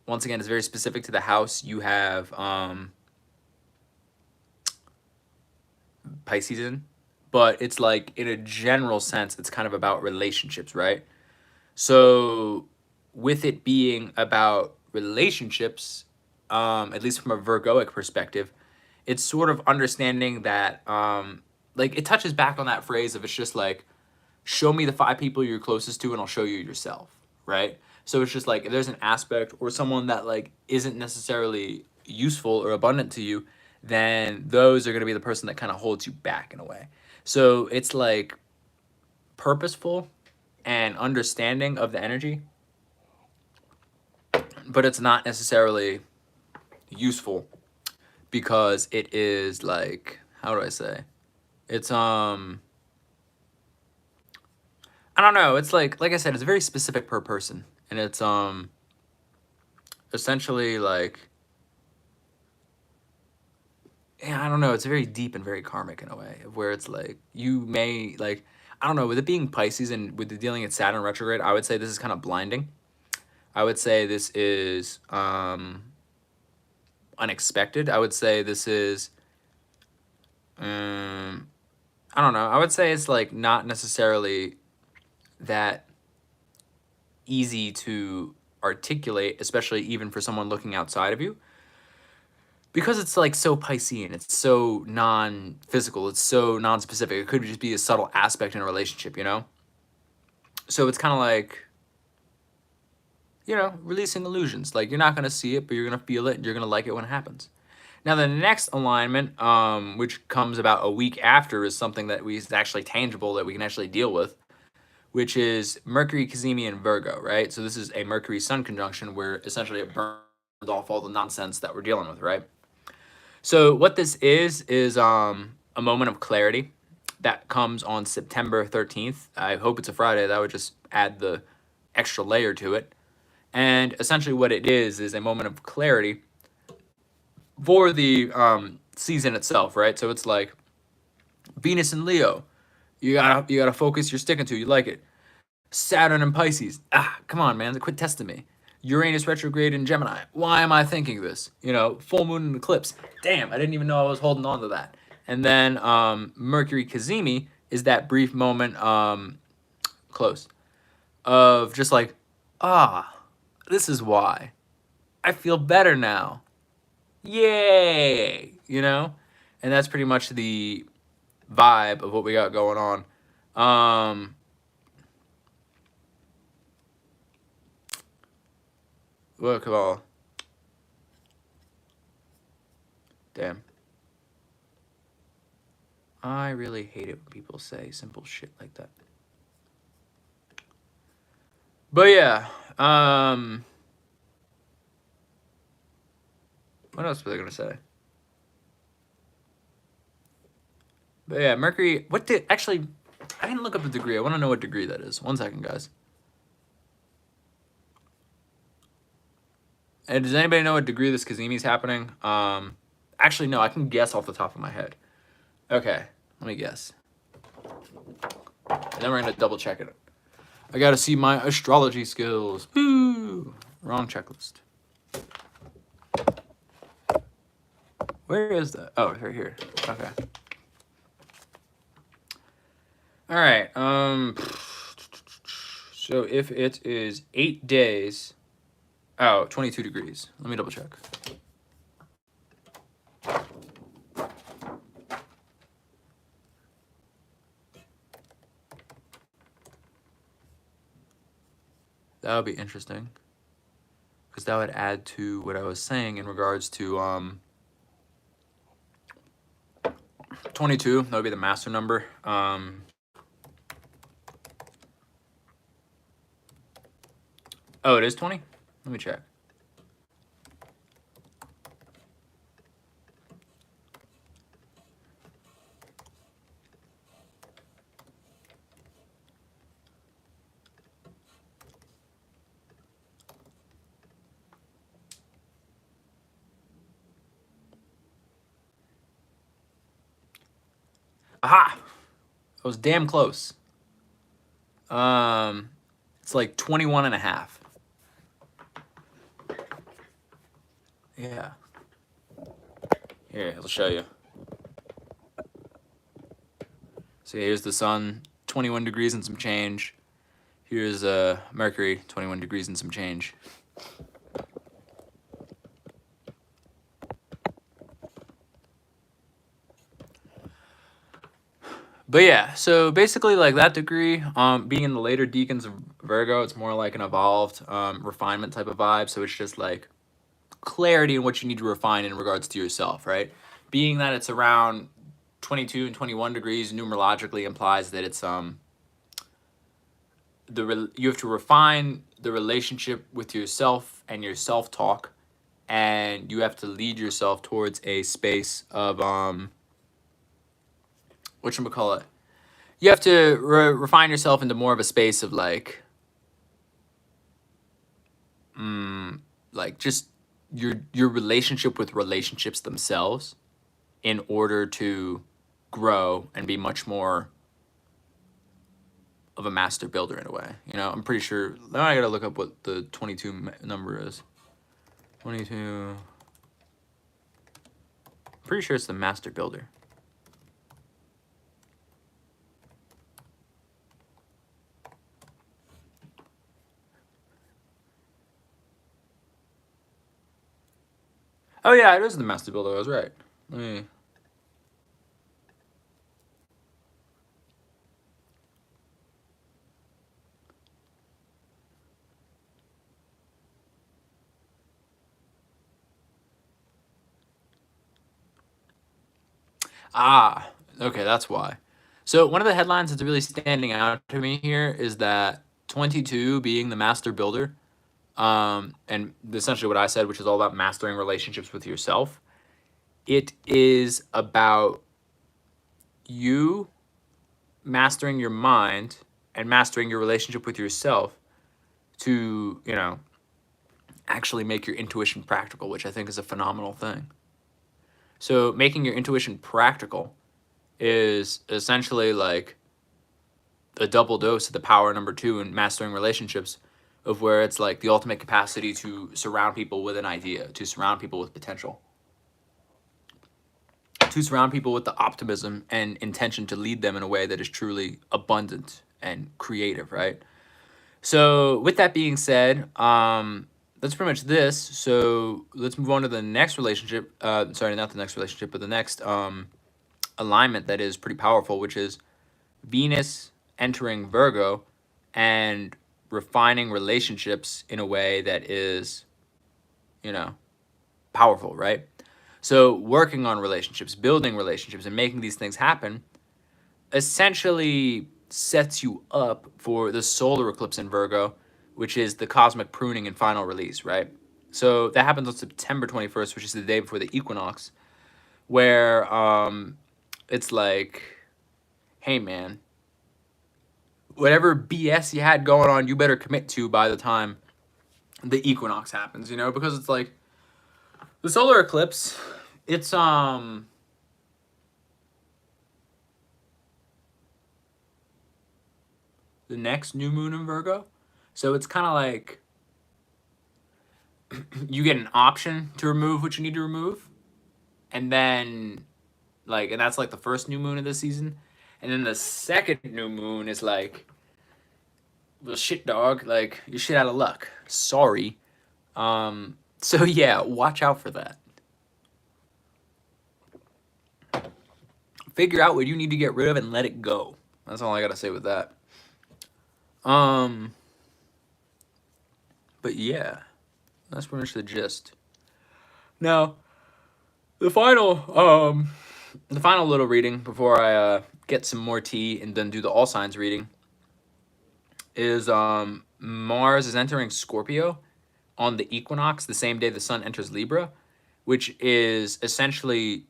Once again, it's very specific to the house you have Pisces in. But it's like in a general sense, it's kind of about relationships, right? So with it being about relationships, at least from a Virgoic perspective, it's sort of understanding that like it touches back on that phrase of it's just like, show me the 5 people you're closest to and I'll show you yourself, right? So it's just like if there's an aspect or someone that like isn't necessarily useful or abundant to you, then those are going to be the person that kind of holds you back in a way. So it's like purposeful and understanding of the energy, but it's not necessarily useful because it is like, how do I say? It's I don't know, it's like I said, it's very specific per person, and it's essentially like, yeah, I don't know, it's very deep and very karmic in a way, of where it's like you may like, I don't know, with it being Pisces and with the dealing at Saturn retrograde, I would say this is kind of blinding. I would say this is unexpected. I would say this is I don't know. I would say it's like not necessarily that easy to articulate, especially even for someone looking outside of you, because it's like so Piscean, it's so non-physical, it's so non-specific. It could just be a subtle aspect in a relationship, you know? So it's kind of like, you know, releasing illusions. Like you're not going to see it, but you're going to feel it and you're going to like it when it happens. Now the next alignment, which comes about a week after, is something that is actually tangible that we can actually deal with, which is Mercury, Cazimi, and Virgo, right? So this is a Mercury-Sun conjunction where essentially it burns off all the nonsense that we're dealing with, right? So what this is a moment of clarity. that comes on September 13th. I hope it's a Friday. That would just add the extra layer to it. And essentially what it is a moment of clarity for the season itself, right? So it's like Venus and Leo. You gotta focus, you're sticking to, you like it. Saturn and Pisces. Come on, man, quit testing me. Uranus retrograde in Gemini. Why am I thinking this? You know, full moon and eclipse. Damn, I didn't even know I was holding on to that. And then Mercury Cazimi is that brief moment, close, of just like, this is why. I feel better now. Yay! You know? And that's pretty much the vibe of what we got going on. Look at all. Damn. I really hate it when people say simple shit like that. But yeah, what else was I gonna say? But yeah, Mercury, actually, I didn't look up the degree. I want to know what degree that is. 1 second, guys. And does anybody know what degree this Cazimi is happening? Actually, no, I can guess off the top of my head. Okay, let me guess. And then we're gonna double check it. I gotta see my astrology skills. Woo! Wrong checklist. Where is that? Oh, right here. Okay. All right. So if it is 8 days, 22 degrees. Let me double check. That would be interesting, because that would add to what I was saying in regards to 22. That would be the master number. Oh, it is 20? Let me check. Aha! I was damn close. It's like 21 and a half. Yeah. Here, I'll show you. So here's the sun, 21 degrees and some change. Here's Mercury, 21 degrees and some change. But yeah, so basically like that degree, being in the later decans of Virgo, it's more like an evolved refinement type of vibe. So it's just like clarity in what you need to refine in regards to yourself, right? Being that it's around 22 and 21 degrees numerologically implies that it's you have to refine the relationship with yourself and your self-talk, and you have to lead yourself towards a space of whatchamacallit, you have to refine yourself into more of a space of like just your relationship with relationships themselves, in order to grow and be much more of a master builder in a way. You know, I'm pretty sure, now I gotta look up what the 22 number is. 22, pretty sure it's the master builder. Oh yeah, it is the master builder, I was right. Let me... Okay, that's why. So one of the headlines that's really standing out to me here is that 22 being the master builder, and essentially what I said, which is all about mastering relationships with yourself. It is about you mastering your mind and mastering your relationship with yourself to, you know, actually make your intuition practical, which I think is a phenomenal thing. So making your intuition practical is essentially like a double dose of the power number 2 in mastering relationships, of where it's like the ultimate capacity to surround people with an idea, to surround people with potential, to surround people with the optimism and intention to lead them in a way that is truly abundant and creative, right? So with that being said, that's pretty much this. So let's move on to the next relationship. Sorry, not the next relationship, but the next alignment that is pretty powerful, which is Venus entering Virgo and refining relationships in a way that is, you know, powerful, right? So working on relationships, building relationships, and making these things happen essentially sets you up for the solar eclipse in Virgo, which is the cosmic pruning and final release, right? So that happens on September 21st, which is the day before the equinox, where it's like, hey man, whatever BS you had going on, you better commit to by the time the equinox happens, you know, because it's like the solar eclipse, it's the next new moon in Virgo. So it's kind of like you get an option to remove what you need to remove, and then like, and that's like the first new moon of the season, and then the second new moon is like, well, shit, dog, like you're shit out of luck. Sorry. So yeah, watch out for that. Figure out what you need to get rid of and let it go. That's all I gotta say with that. But yeah, that's pretty much the gist. Now, the final little reading before I get some more tea and then do the all signs reading is Mars is entering Scorpio on the equinox, the same day the sun enters Libra, which is essentially,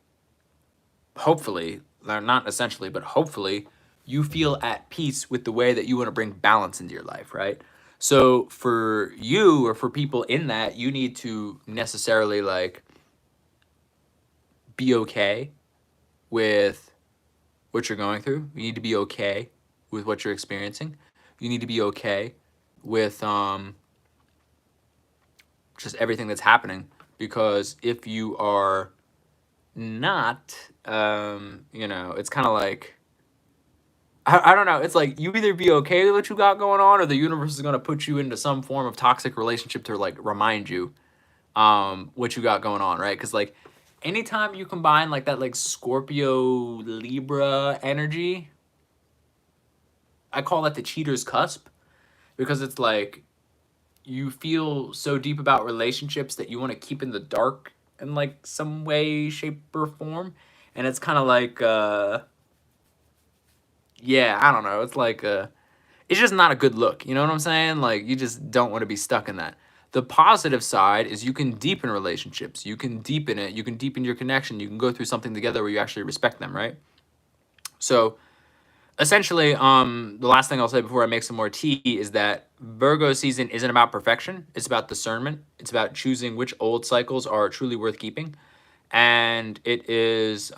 hopefully, not essentially, but hopefully, you feel at peace with the way that you want to bring balance into your life, right? So for you, or for people in that, you need to necessarily like be okay with what you're going through. You need to be okay with what you're experiencing. You need to be okay with just everything that's happening, because if you are not, you know, it's kind of like, I don't know. It's like you either be okay with what you got going on, or the universe is going to put you into some form of toxic relationship to like remind you what you got going on, right? Because like anytime you combine like that like Scorpio Libra energy, I call that the cheater's cusp, because it's like you feel so deep about relationships that you want to keep in the dark in like some way, shape, or form, and it's kind of like yeah, I don't know. It's like it's just not a good look. You know what I'm saying? Like you just don't want to be stuck in that. The positive side is you can deepen relationships. You can deepen it. You can deepen your connection. You can go through something together where you actually respect them, right? So essentially, the last thing I'll say before I make some more tea is that Virgo season isn't about perfection. It's about discernment. It's about choosing which old cycles are truly worth keeping. And it is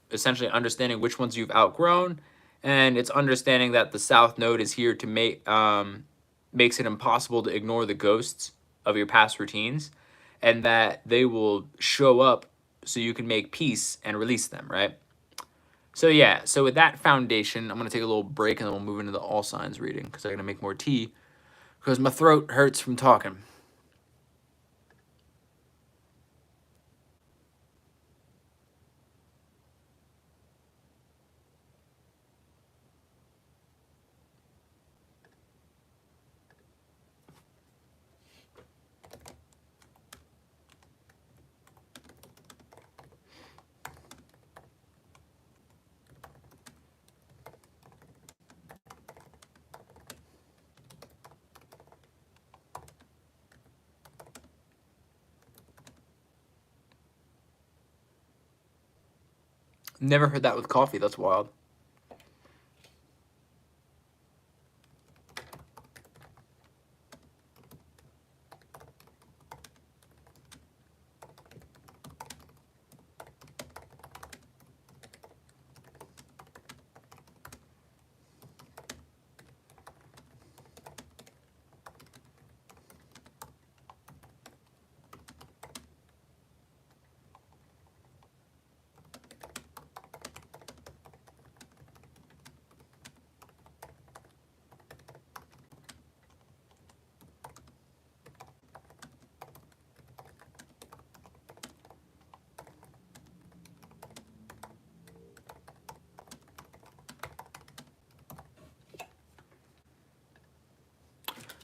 essentially understanding which ones you've outgrown. And it's understanding that the South Node is here to make makes it impossible to ignore the ghosts of your past routines, and that they will show up so you can make peace and release them, right? So yeah, so with that foundation, I'm going to take a little break and then we'll move into the all signs reading, because I'm going to make more tea because my throat hurts from talking. Never heard that with coffee. That's wild.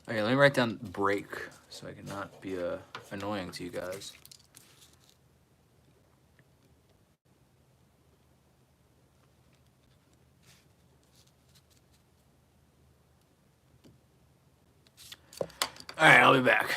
Okay, let me write down break so I cannot be annoying to you guys. All right, I'll be back.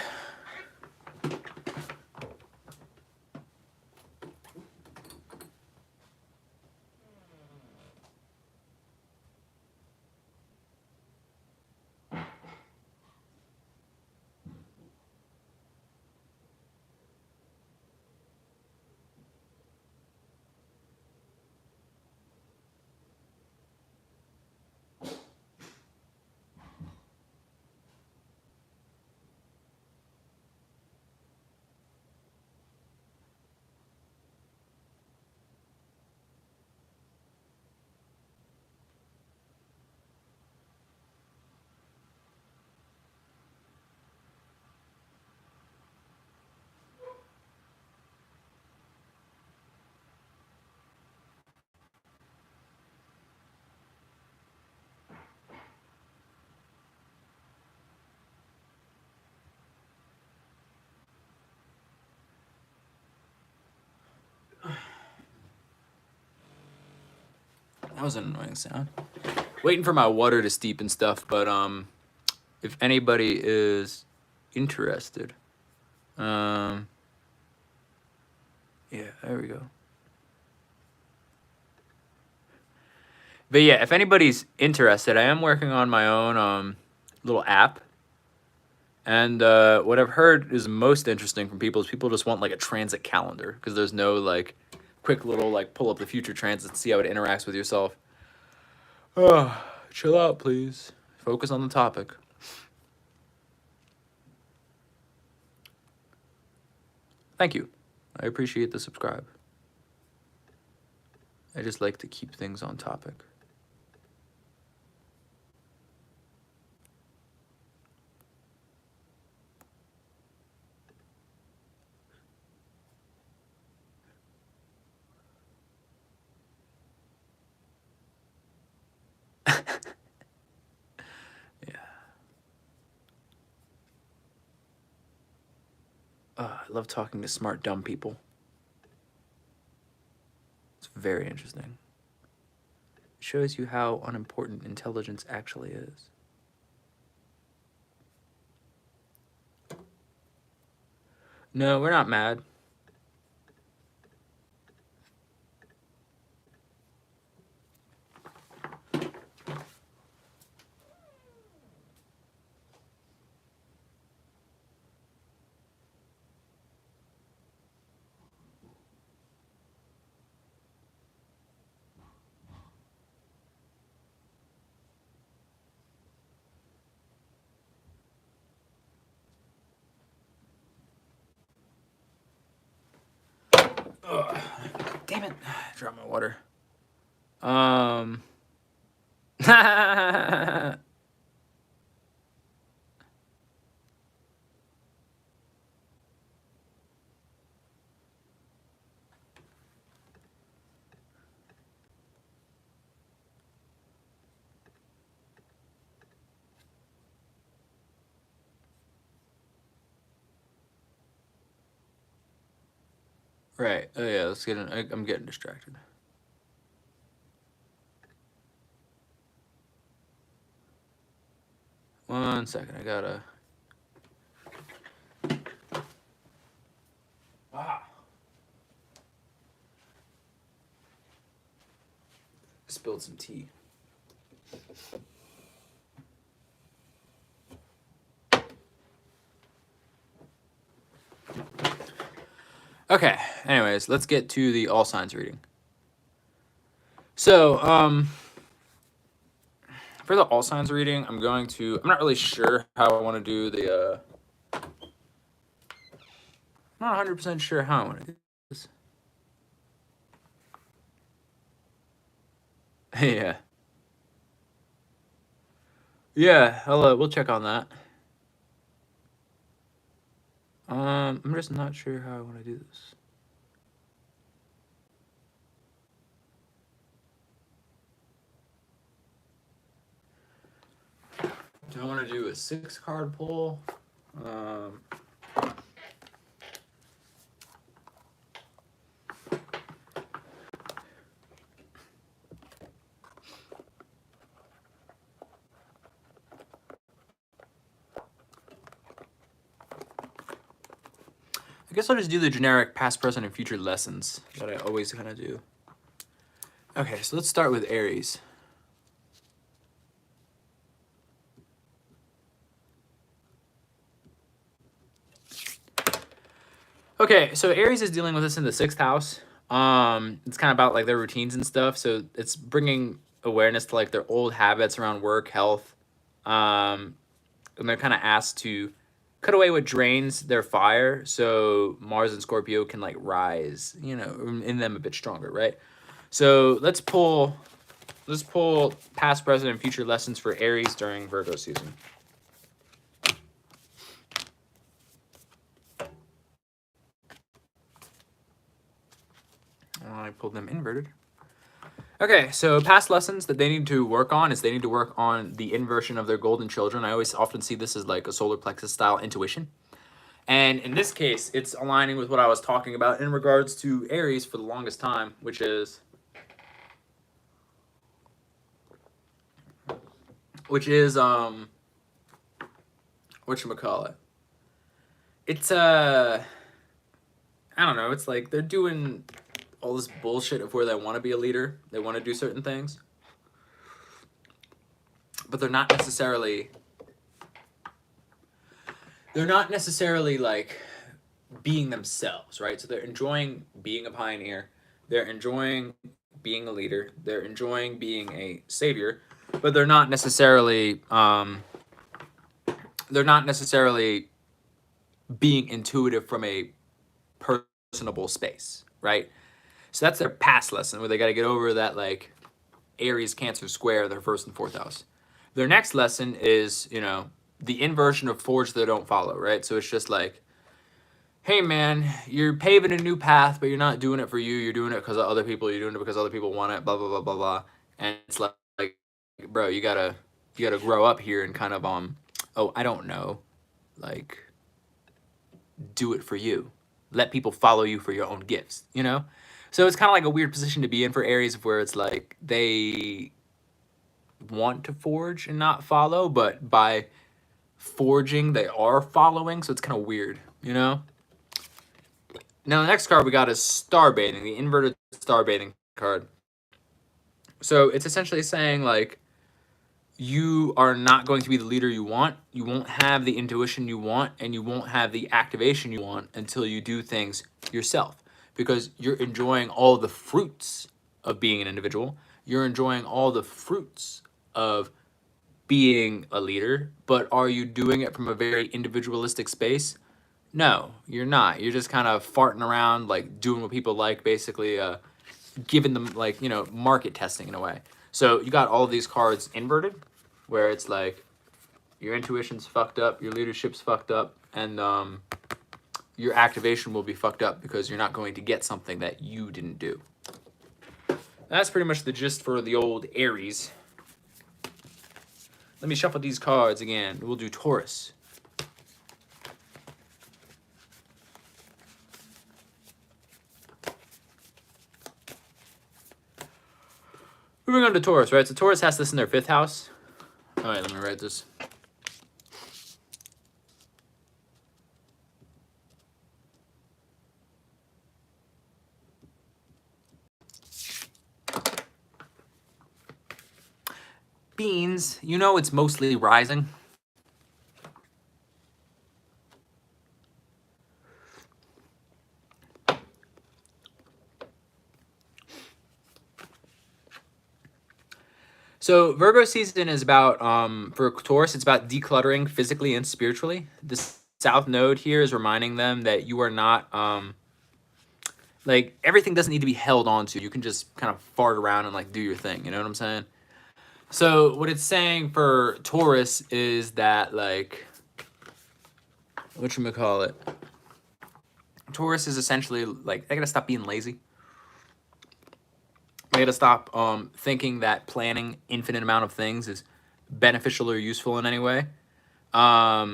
That was an annoying sound. Waiting for my water to steep and stuff, but if anybody is interested, yeah, there we go. But yeah, if anybody's interested, I am working on my own little app. And what I've heard is most interesting from people is people just want like a transit calendar because there's no like quick little like pull up the future transit, see how it interacts with yourself. Oh, chill out, please. Focus on the topic. Thank you. I appreciate the subscribe. I just like to keep things on topic. I love talking to smart, dumb people. It's very interesting. It shows you how unimportant intelligence actually is. No, we're not mad. Ugh. Damn it. I dropped my water. Right. Oh yeah, let's get in. I'm getting distracted. One second, I gotta. Spilled some tea. Okay, anyways, let's get to the all signs reading. So, for the all signs reading, I'm not really sure how I want to do the, I'm not 100% sure how I want to do this. Yeah. Yeah, we'll check on that. I'm just not sure how I want to do this. Do I want to do a 6-card pull? I guess I'll just do the generic past, present, and future lessons that I always kind of do. Okay, so let's start with Aries. Okay, so Aries is dealing with this in the 6th house. It's kind of about like their routines and stuff. So it's bringing awareness to like their old habits around work, health. And they're kind of asked to cut away what drains their fire, so Mars and Scorpio can like rise, you know, in them a bit stronger, right? So let's pull past, present, and future lessons for Aries during Virgo season. I pulled them inverted. Okay, so past lessons that they need to work on is they need to work on the inversion of their golden children. I always often see this as like a solar plexus style intuition. And in this case, it's aligning with what I was talking about in regards to Aries for the longest time, which is whatchamacallit? It's I don't know, it's like they're doing all this bullshit of where they want to be a leader, they want to do certain things, but they're not necessarily like being themselves, right? So they're enjoying being a pioneer, they're enjoying being a leader, they're enjoying being a savior, but they're not necessarily being intuitive from a personable space, right? So that's their past lesson, where they got to get over that like Aries Cancer square, their 1st and 4th house. Their next lesson is, you know, the inversion of forge that don't follow, right? So it's just like, hey man, you're paving a new path, but you're not doing it for you. You're doing it because of other people. You're doing it because other people want it. Blah blah blah blah blah. And it's like bro, you gotta grow up here and kind of oh, I don't know, like do it for you. Let people follow you for your own gifts, you know? So it's kind of like a weird position to be in for Aries, where it's like they want to forge and not follow, but by forging they are following, so it's kind of weird, you know? Now the next card we got is Star Bathing, the inverted Star Bathing card. So it's essentially saying like, you are not going to be the leader you want, you won't have the intuition you want, and you won't have the activation you want until you do things yourself, because you're enjoying all the fruits of being an individual, you're enjoying all the fruits of being a leader, but are you doing it from a very individualistic space? No, you're not. You're just kind of farting around, like doing what people like, basically giving them like, you know, market testing in a way. So you got all of these cards inverted, where it's like your intuition's fucked up, your leadership's fucked up, and your activation will be fucked up because you're not going to get something that you didn't do. That's pretty much the gist for the old Aries. Let me shuffle these cards again. We'll do Taurus. Moving on to Taurus, right? So Taurus has this in their 5th house. All right, let me write this. Beans, you know it's mostly rising. So Virgo season is about, for Taurus, it's about decluttering physically and spiritually. This South Node here is reminding them that you are not, like, everything doesn't need to be held onto. You can just kind of fart around and, like, do your thing. You know what I'm saying? So what it's saying for Taurus is that, like, whatchamacallit? Taurus is essentially, like, they gotta stop being lazy. They gotta stop thinking that planning infinite amount of things is beneficial or useful in any way. I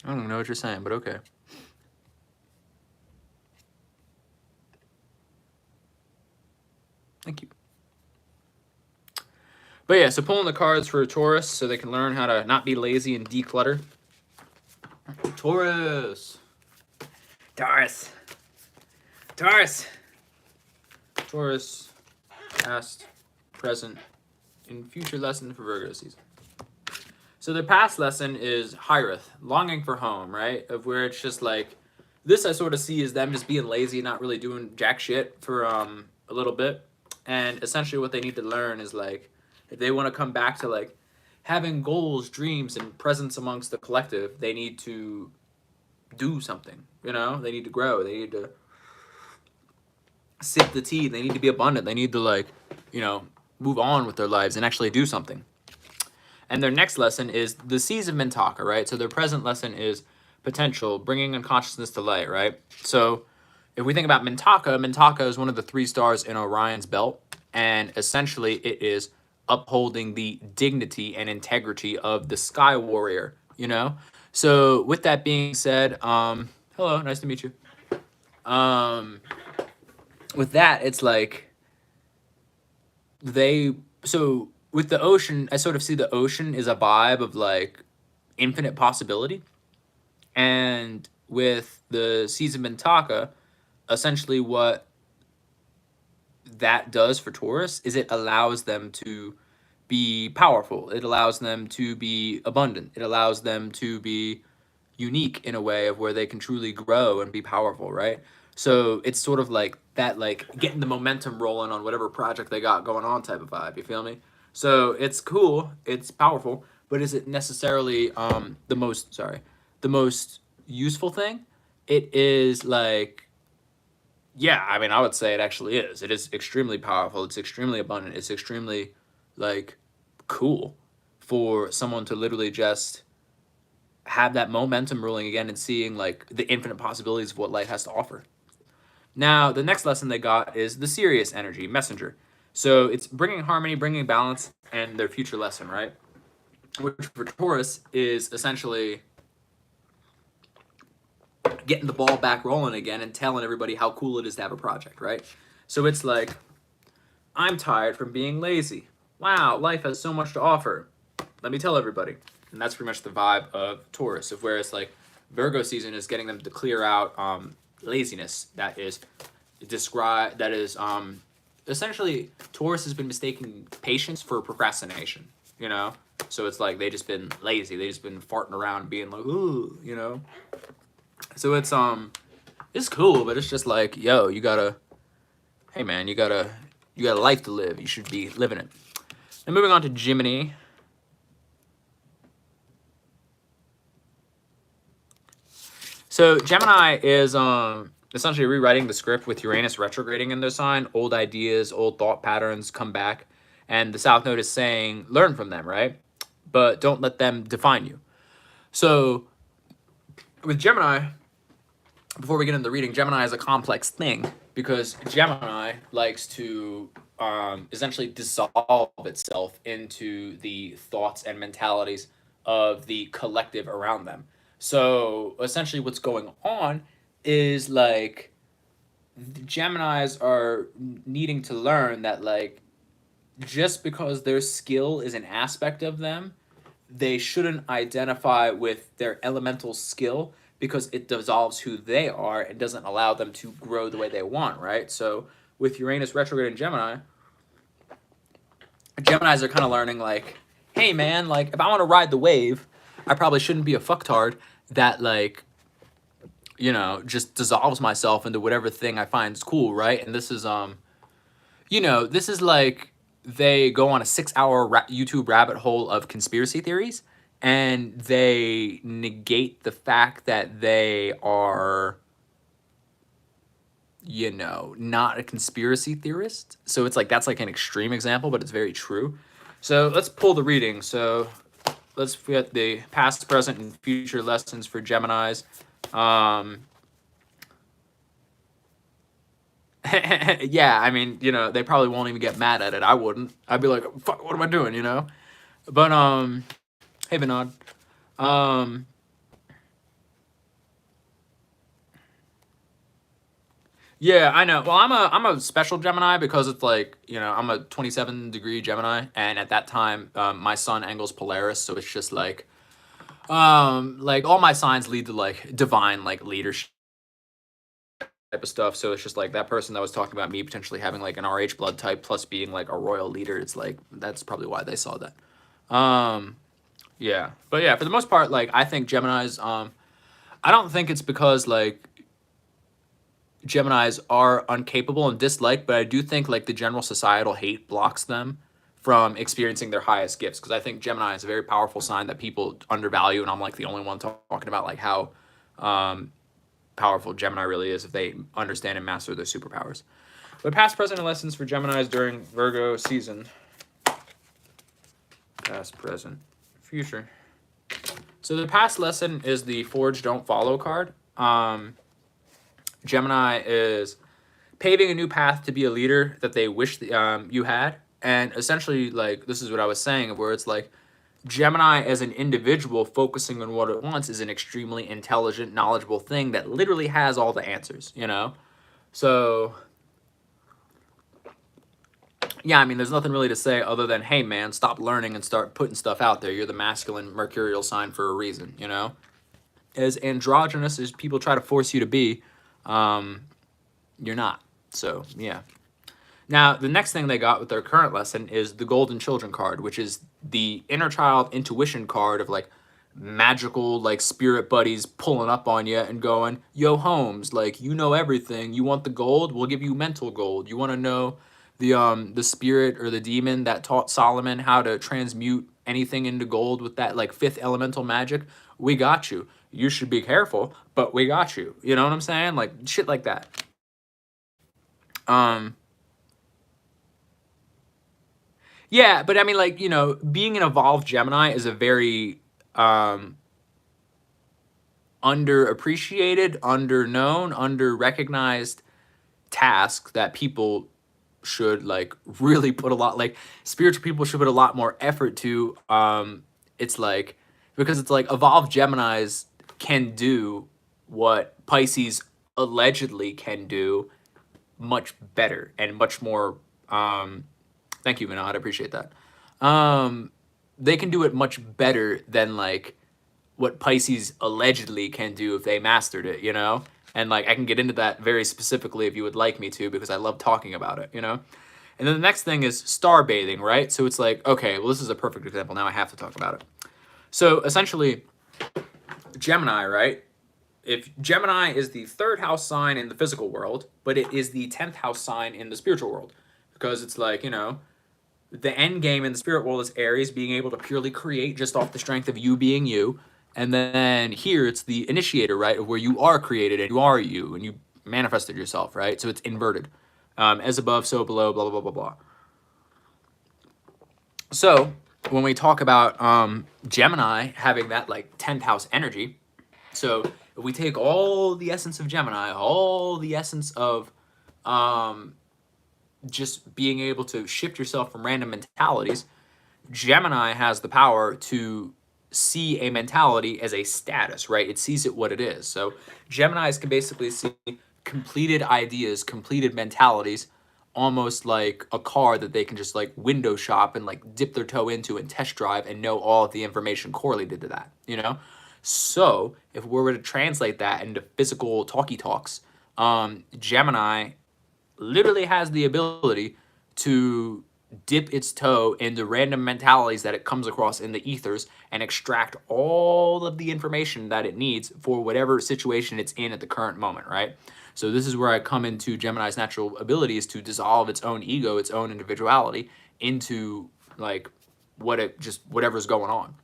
don't know what you're saying, but okay. Thank you. But yeah, so pulling the cards for Taurus so they can learn how to not be lazy and declutter. Taurus. Taurus. Taurus. Taurus. Past, present, and future lesson for Virgo season. So their past lesson is Hyreth, longing for home, right? Of where it's just like, this I sort of see as them just being lazy, not really doing jack shit for a little bit. And essentially what they need to learn is like, if they want to come back to like having goals, dreams, and presence amongst the collective, they need to do something, you know? They need to grow. They need to sip the tea. They need to be abundant. They need to like, you know, move on with their lives and actually do something. And their next lesson is the Seas of Mintaka, right? So their present lesson is potential, bringing unconsciousness to light, right? So if we think about Mintaka, Mintaka is one of the 3 stars in Orion's belt. And essentially it is upholding the dignity and integrity of the Sky Warrior, you know? So with that being said, hello, nice to meet you. With that, it's like so with the ocean, I sort of see the ocean is a vibe of like infinite possibility. And with the Seas of Mintaka, essentially what that does for Taurus is it allows them to be powerful. It allows them to be abundant. It allows them to be unique in a way of where they can truly grow and be powerful, right? So it's sort of like that, like getting the momentum rolling on whatever project they got going on type of vibe, you feel me? So it's cool, it's powerful, but is it necessarily the most useful thing? It is like, yeah, I mean, I would say it actually is. It is extremely powerful. It's extremely abundant. It's extremely like cool for someone to literally just have that momentum rolling again and seeing like the infinite possibilities of what life has to offer. Now, the next lesson they got is the Sirius energy, messenger. So it's bringing harmony, bringing balance, and their future lesson, right? Which for Taurus is essentially getting the ball back rolling again and telling everybody how cool it is to have a project, right? So it's like, I'm tired from being lazy. Wow, life has so much to offer. Let me tell everybody. And that's pretty much the vibe of Taurus, of where it's like Virgo season is getting them to clear out laziness that is essentially Taurus has been mistaking patience for procrastination, you know? So it's like they just been lazy. They just been farting around being like, ooh, you know? So it's cool, but it's just like, yo, hey man, you got a life to live. You should be living it. And moving on to Gemini. So Gemini is essentially rewriting the script with Uranus retrograding in their sign. Old ideas, old thought patterns come back. And the South Node is saying, learn from them, right? But don't let them define you. So with Gemini, before we get into the reading, Gemini is a complex thing because Gemini likes to essentially dissolve itself into the thoughts and mentalities of the collective around them. So essentially what's going on is like the Geminis are needing to learn that like just because their skill is an aspect of them, they shouldn't identify with their elemental skill because it dissolves who they are and doesn't allow them to grow the way they want, right? So with Uranus retrograde in Gemini, Geminis are kind of learning like, hey man, like if I want to ride the wave, I probably shouldn't be a fucktard that like, you know, just dissolves myself into whatever thing I find is cool, right? And this is, you know, this is like they go on a 6-hour YouTube rabbit hole of conspiracy theories and they negate the fact that they are, you know, not a conspiracy theorist. So it's like, that's like an extreme example, but it's very true. So let's pull the reading. So let's get the past, present, and future lessons for Geminis. Yeah, I mean, you know, they probably won't even get mad at it. I wouldn't. I'd be like, fuck, what am I doing, you know? But, hey, Vinod. Um, yeah, I know. Well, I'm a special Gemini because it's like, you know, I'm a 27-degree Gemini, and at that time, my sun angles Polaris, so it's just like all my signs lead to like divine like leadership type of stuff. So it's just like that person that was talking about me potentially having like an RH blood type plus being like a royal leader. It's like that's probably why they saw that. Um, yeah, but yeah, for the most part, like I think Gemini's. I don't think it's because like Geminis are uncapable and disliked, but I do think like the general societal hate blocks them from experiencing their highest gifts. Because I think Gemini is a very powerful sign that people undervalue, and I'm like the only one talking about like how um, powerful Gemini really is if they understand and master their superpowers. But past, present, and lessons for Geminis during Virgo season. Past, present, future. So the past lesson is the Forge Don't Follow card. Gemini is paving a new path to be a leader that they wish you had. And essentially, like, this is what I was saying, where it's like Gemini as an individual focusing on what it wants is an extremely intelligent, knowledgeable thing that literally has all the answers, you know? So, yeah, I mean, there's nothing really to say other than, hey, man, stop learning and start putting stuff out there. You're the masculine mercurial sign for a reason, you know? As androgynous as people try to force you to be, you're not. So, yeah. Now, the next thing they got with their current lesson is the Golden Children card, which is the inner child intuition card of like magical like spirit buddies pulling up on you and going, "Yo, Holmes, like you know everything. You want the gold? We'll give you mental gold. You want to know the spirit or the demon that taught Solomon how to transmute anything into gold with that like fifth elemental magic? We got you. You should be careful, but we got you." You know what I'm saying? Like shit like that. Um Yeah, but I mean, like, you know, being an evolved Gemini is a very underappreciated, underknown, underrecognized task that people should like really put a lot like spiritual people should put a lot more effort to. It's like because it's like evolved Geminis can do what Pisces allegedly can do much better and much more thank you, Vinod. I appreciate that. They can do it much better than like what Pisces allegedly can do if they mastered it, you know? And like I can get into that very specifically if you would like me to because I love talking about it, you know? And then the next thing is star bathing, right? So it's like, okay, well, this is a perfect example. Now I have to talk about it. So essentially, Gemini, right? If Gemini is the third house sign in the physical world, but it is the 10th house sign in the spiritual world because it's like, you know, the end game in the spirit world is Aries being able to purely create just off the strength of you being you. And then here it's the initiator, right? Of where you are created and you are you and you manifested yourself, right? So it's inverted. As above, so below, blah, blah, blah, blah, blah. So when we talk about Gemini having that like 10th house energy, so if we take all the essence of Gemini, all the essence of just being able to shift yourself from random mentalities, Gemini has the power to see a mentality as a status, right? It sees it what it is. So Geminis can basically see completed ideas, completed mentalities, almost like a car that they can just like window shop and like dip their toe into and test drive and know all of the information correlated to that, you know? So if we were to translate that into physical talkie talks, Gemini literally has the ability to dip its toe into random mentalities that it comes across in the ethers and extract all of the information that it needs for whatever situation it's in at the current moment, right? So this is where I come into Gemini's natural abilities to dissolve its own ego, its own individuality into like whatever's going on.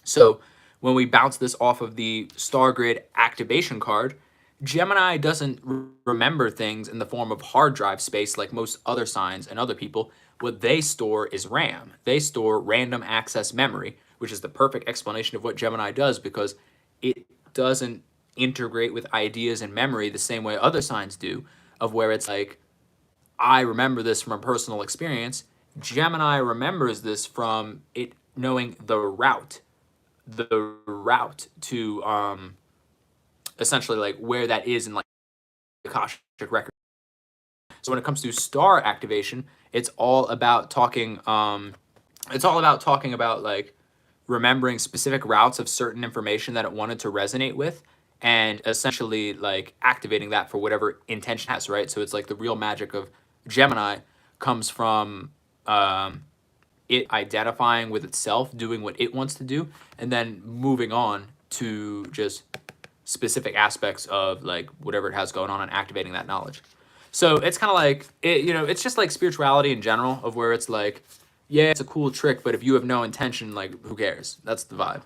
So when we bounce this off of the star grid activation card, Gemini doesn't remember things in the form of hard drive space like most other signs and other people. What they store is RAM. They store random access memory, which is the perfect explanation of what Gemini does because it doesn't integrate with ideas and memory the same way other signs do, of where it's like I remember this from a personal experience. Gemini remembers this from it knowing the route to essentially like where that is in like the Akashic record. So when it comes to star activation, it's all about talking about like remembering specific routes of certain information that it wanted to resonate with, and essentially like activating that for whatever intention it has, right? So it's like the real magic of Gemini comes from it identifying with itself, doing what it wants to do, and then moving on to just specific aspects of like whatever it has going on and activating that knowledge. So it's kind of like it's just like spirituality in general, of where it's like, yeah, it's a cool trick, but if you have no intention, like, who cares? That's the vibe.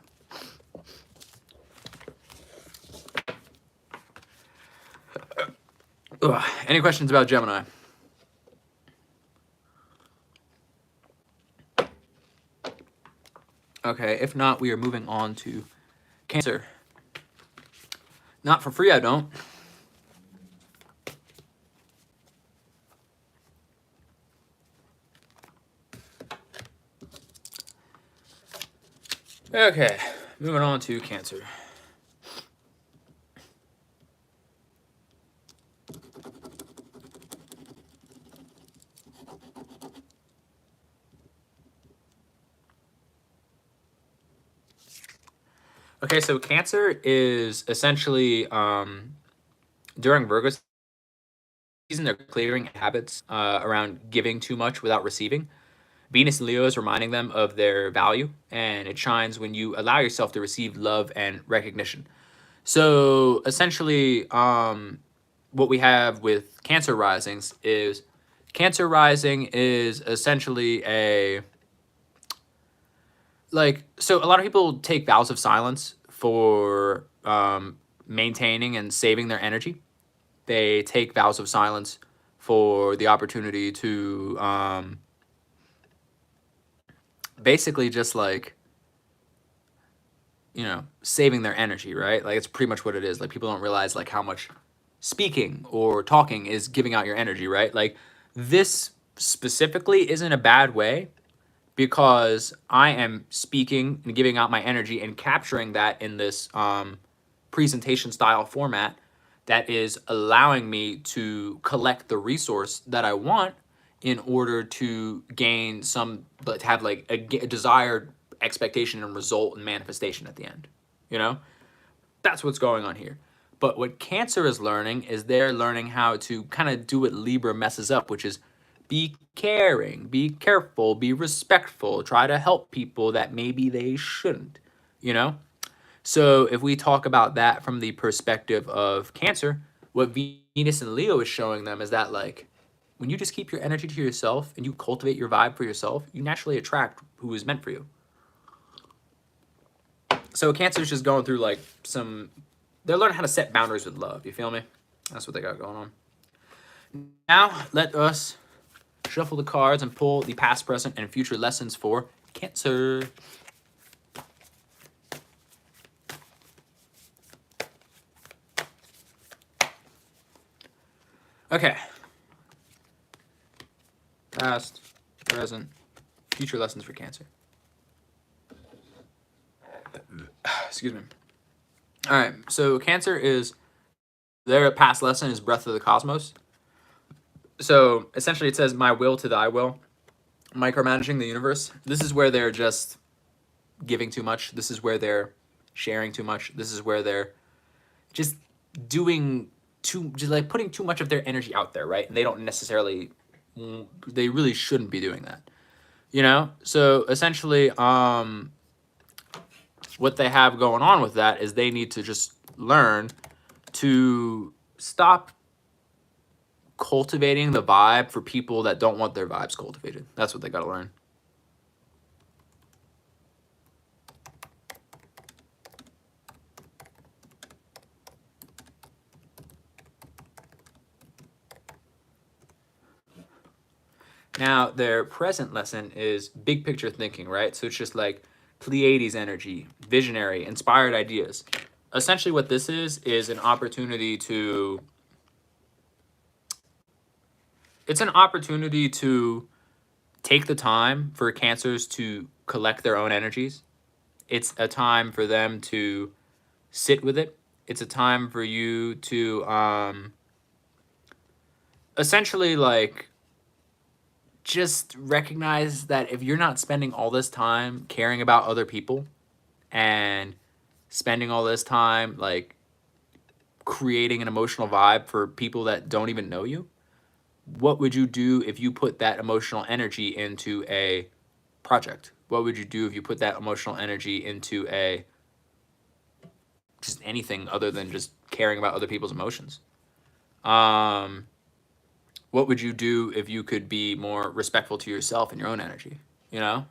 Ugh. Any questions about Gemini? Okay, if not, we are moving on to Cancer. Not for free, I don't. Okay, moving on to Cancer. Okay, so Cancer is essentially during Virgo season, they're clearing habits around giving too much without receiving. Venus and Leo is reminding them of their value, and it shines when you allow yourself to receive love and recognition. So essentially, what we have with Cancer risings is Cancer rising is essentially so a lot of people take vows of silence for maintaining and saving their energy. They take vows of silence for the opportunity to basically just like, saving their energy, right? Like, it's pretty much what it is. Like, people don't realize like how much speaking or talking is giving out your energy, right? Like, this specifically isn't a bad way, because I am speaking and giving out my energy and capturing that in this presentation style format that is allowing me to collect the resource that I want in order to gain but have like a desired expectation and result and manifestation at the end. That's what's going on here. But what Cancer is learning is they're learning how to kind of do what Libra messes up, which is be caring, be careful, be respectful, try to help people that maybe they shouldn't, So if we talk about that from the perspective of Cancer, what Venus and Leo is showing them is that, like, when you just keep your energy to yourself and you cultivate your vibe for yourself, you naturally attract who is meant for you. So Cancer's just going through like they're learning how to set boundaries with love. You feel me? That's what they got going on. Now let us shuffle the cards and pull the past, present, and future lessons for Cancer. Okay. Past, present, future lessons for Cancer. Excuse me. All right, so Cancer their past lesson is Breath of the Cosmos. So essentially it says, my will to thy will, micromanaging the universe. This is where they're just giving too much. This is where they're sharing too much. This is where they're just putting too much of their energy out there, right? And they really shouldn't be doing that. So essentially, what they have going on with that is they need to just learn to stop cultivating the vibe for people that don't want their vibes cultivated. That's what they got to learn. Now, their present lesson is big picture thinking, right? So it's just like Pleiades energy, visionary, inspired ideas. Essentially what this is an opportunity to It's an opportunity to take the time for Cancers to collect their own energies. It's a time for them to sit with it. It's a time for you to essentially like just recognize that if you're not spending all this time caring about other people and spending all this time like creating an emotional vibe for people that don't even know you, what would you do if you put that emotional energy into a project? What would you do if you put that emotional energy into a just anything other than just caring about other people's emotions? What would you do if you could be more respectful to yourself and your own energy? You know?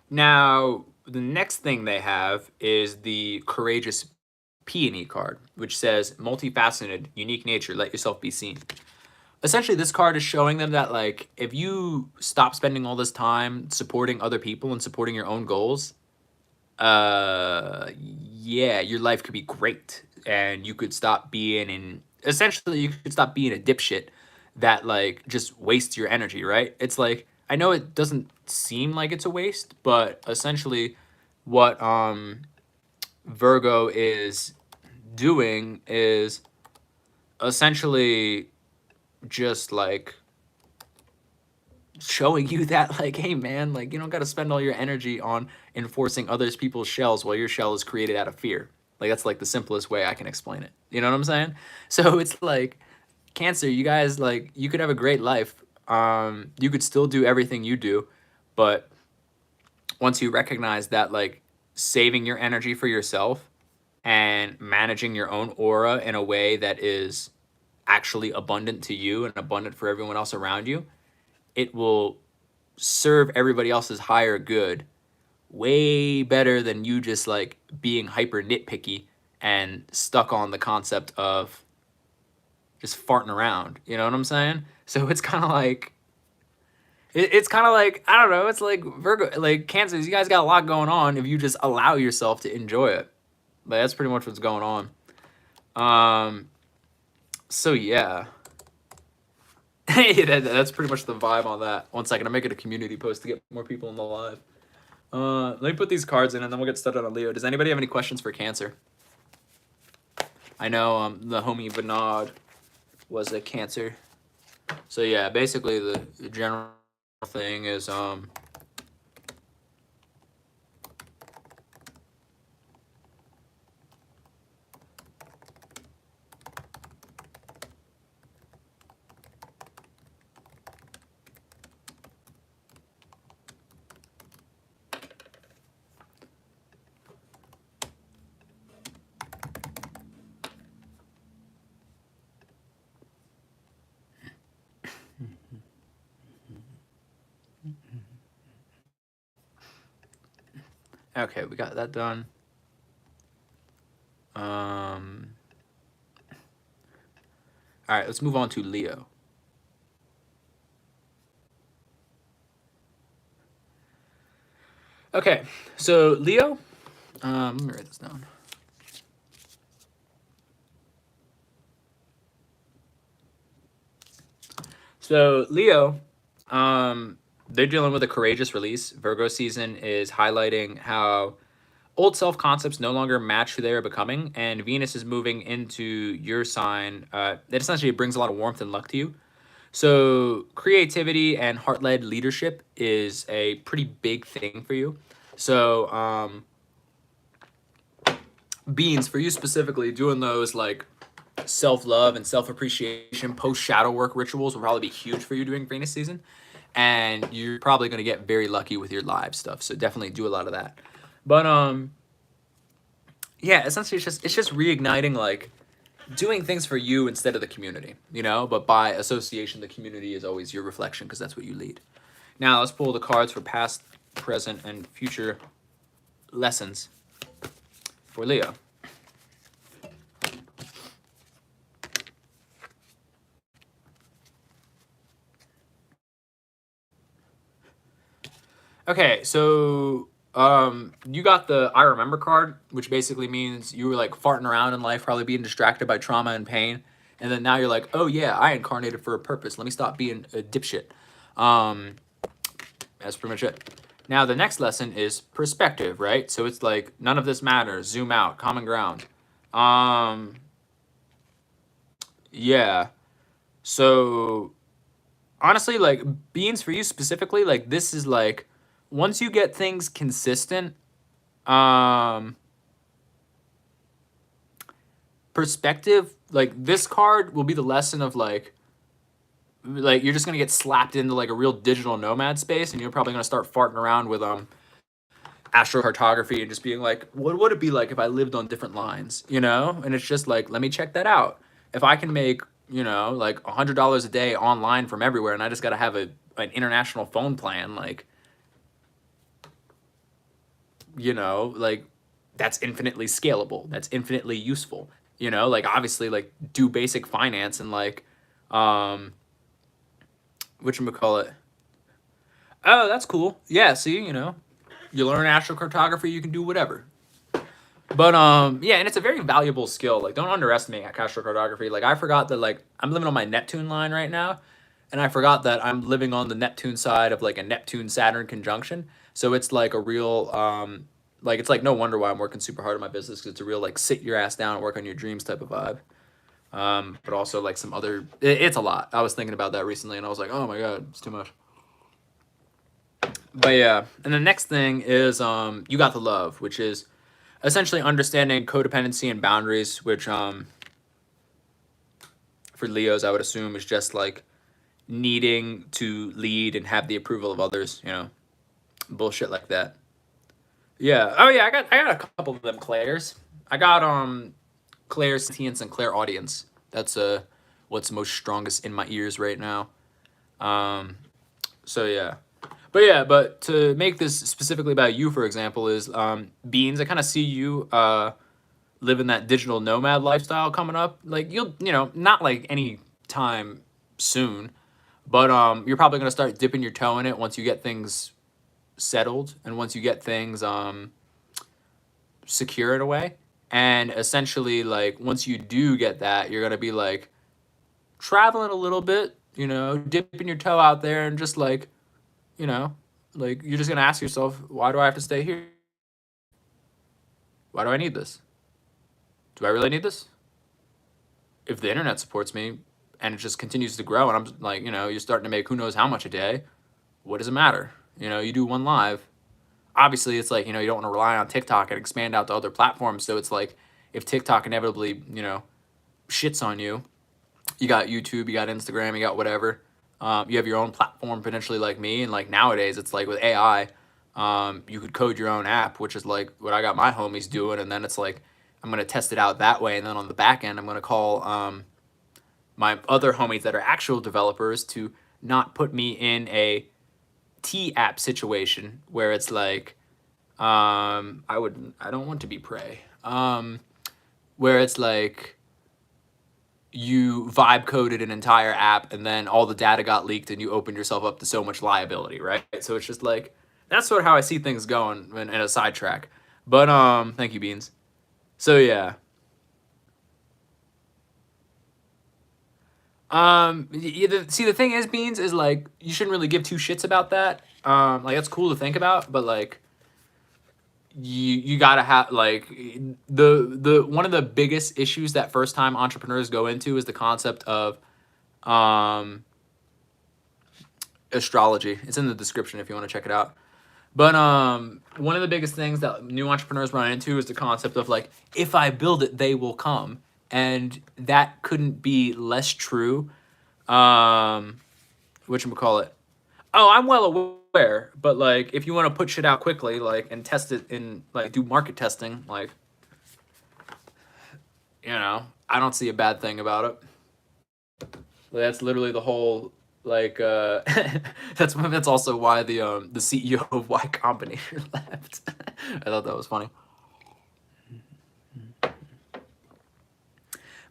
Now, the next thing they have is the Courageous Peony card, which says multifaceted, unique nature, let yourself be seen. Essentially, this card is showing them that, like, if you stop spending all this time supporting other people and supporting your own goals, yeah, your life could be great. And you could stop being essentially, you could stop being a dipshit that, like, just wastes your energy, right? It's like, I know it doesn't seem like it's a waste, but essentially, what Virgo is doing is essentially just like showing you that, like, hey man, like, you don't got to spend all your energy on enforcing others people's shells while your shell is created out of fear. Like, that's like the simplest way I can explain it, you know what I'm saying? So it's like, Cancer, you guys, like, you could have a great life, you could still do everything you do, but once you recognize that, like, saving your energy for yourself and managing your own aura in a way that is actually abundant to you and abundant for everyone else around you, it will serve everybody else's higher good way better than you just like being hyper nitpicky and stuck on the concept of just farting around. You know what I'm saying? So it's kind of like it's kind of like, I don't know, it's like Virgo, like Cancers, you guys got a lot going on if you just allow yourself to enjoy it. But that's pretty much what's going on. So yeah. That's pretty much the vibe on that. 1 second, I'm making a community post to get more people in the live. Let me put these cards in and then we'll get started on Leo. Does anybody have any questions for Cancer? I know the homie Bernard was a Cancer. So yeah, basically the general thing is okay, we got that done. All right, let's move on to Leo. Okay, so Leo, let me write this down. So Leo, they're dealing with a courageous release. Virgo season is highlighting how old self concepts no longer match who they are becoming, and Venus is moving into your sign. That essentially brings a lot of warmth and luck to you. So creativity and heart-led leadership is a pretty big thing for you. So Beans, for you specifically, doing those like self-love and self-appreciation post-shadow work rituals will probably be huge for you during Venus season. And you're probably going to get very lucky with your live stuff. So definitely do a lot of that. But yeah, essentially it's just reigniting like doing things for you instead of the community, you know? But by association, the community is always your reflection because that's what you lead. Now let's pull the cards for past, present, and future lessons for Leo. Okay, so You got the I remember card, which basically means you were like farting around in life, probably being distracted by trauma and pain, and then now you're like, oh yeah, I incarnated for a purpose. Let me stop being a dipshit. That's pretty much it. Now the next lesson is perspective, right? So it's like none of this matters. Zoom out, common ground. Yeah. So honestly, like beans for you specifically, like this is like once you get things consistent, perspective, like this card will be the lesson of like you're just gonna get slapped into like a real digital nomad space, and you're probably gonna start farting around with astrocartography and just being like, what would it be like if I lived on different lines, you know? And it's just like, let me check that out. If I can make, you know, like $100 a day online from everywhere, and I just got to have an international phone plan, like, you know, like that's infinitely scalable. That's infinitely useful, you know, like obviously like do basic finance and like, whatchamacallit. Oh, that's cool. Yeah. See, you know, you learn astrocartography, you can do whatever. But yeah, and it's a very valuable skill. Like, don't underestimate astrocartography. Like, I forgot that like I'm living on my Neptune line right now, and I forgot that I'm living on the Neptune side of like a Neptune Saturn conjunction. So it's like a real like it's like no wonder why I'm working super hard in my business, because it's a real like sit your ass down and work on your dreams type of vibe. But also like some other it's a lot. I was thinking about that recently, and I was like, oh my god, it's too much. But yeah, and the next thing is you got the love, which is essentially understanding codependency and boundaries, which for Leos I would assume is just like needing to lead and have the approval of others, you know, bullshit like that. Yeah. Oh yeah, I got a couple of them clairs. I got clairsentience and clairaudience. That's what's most strongest in my ears right now. So yeah. But yeah, but to make this specifically about you, for example, is Beans. I kind of see you living that digital nomad lifestyle coming up. Like you know, not like any time soon, but you're probably gonna start dipping your toe in it once you get things settled and once you get things secure in a way. And essentially, like once you do get that, you're gonna be like traveling a little bit, you know, dipping your toe out there and just like, you know, like you're just gonna ask yourself, why do I have to stay here? Why do I need this? Do I really need this? If the internet supports me and it just continues to grow and I'm like, you know, you're starting to make who knows how much a day, what does it matter? You know, you do one live. Obviously, it's like, you know, you don't want to rely on TikTok and expand out to other platforms. So it's like if TikTok inevitably, you know, shits on you, you got YouTube, you got Instagram, you got whatever. You have your own platform potentially like me. And like nowadays, it's like with AI, you could code your own app, which is like what I got my homies doing. And then it's like, I'm going to test it out that way. And then on the back end, I'm going to call my other homies that are actual developers to not put me in a T app situation where it's like, I don't want to be prey. Where it's like you vibe coded an entire app and then all the data got leaked and you opened yourself up to so much liability, right? So it's just like, that's sort of how I see things going in a sidetrack. But thank you, Beans. So yeah. See, the thing is, Beans, is like you shouldn't really give two shits about that. Like that's cool to think about, but like you gotta have like the one of the biggest issues that first time entrepreneurs go into is the concept of astrology. It's in the description if you want to check it out. But one of the biggest things that new entrepreneurs run into is the concept of like, if I build it, they will come. And that couldn't be less true. Whatchamacallit? Oh, I'm well aware, but like if you want to put shit out quickly, like and test it in like do market testing, like you know, I don't see a bad thing about it. That's literally the whole like that's also why the CEO of Y Combinator left. I thought that was funny.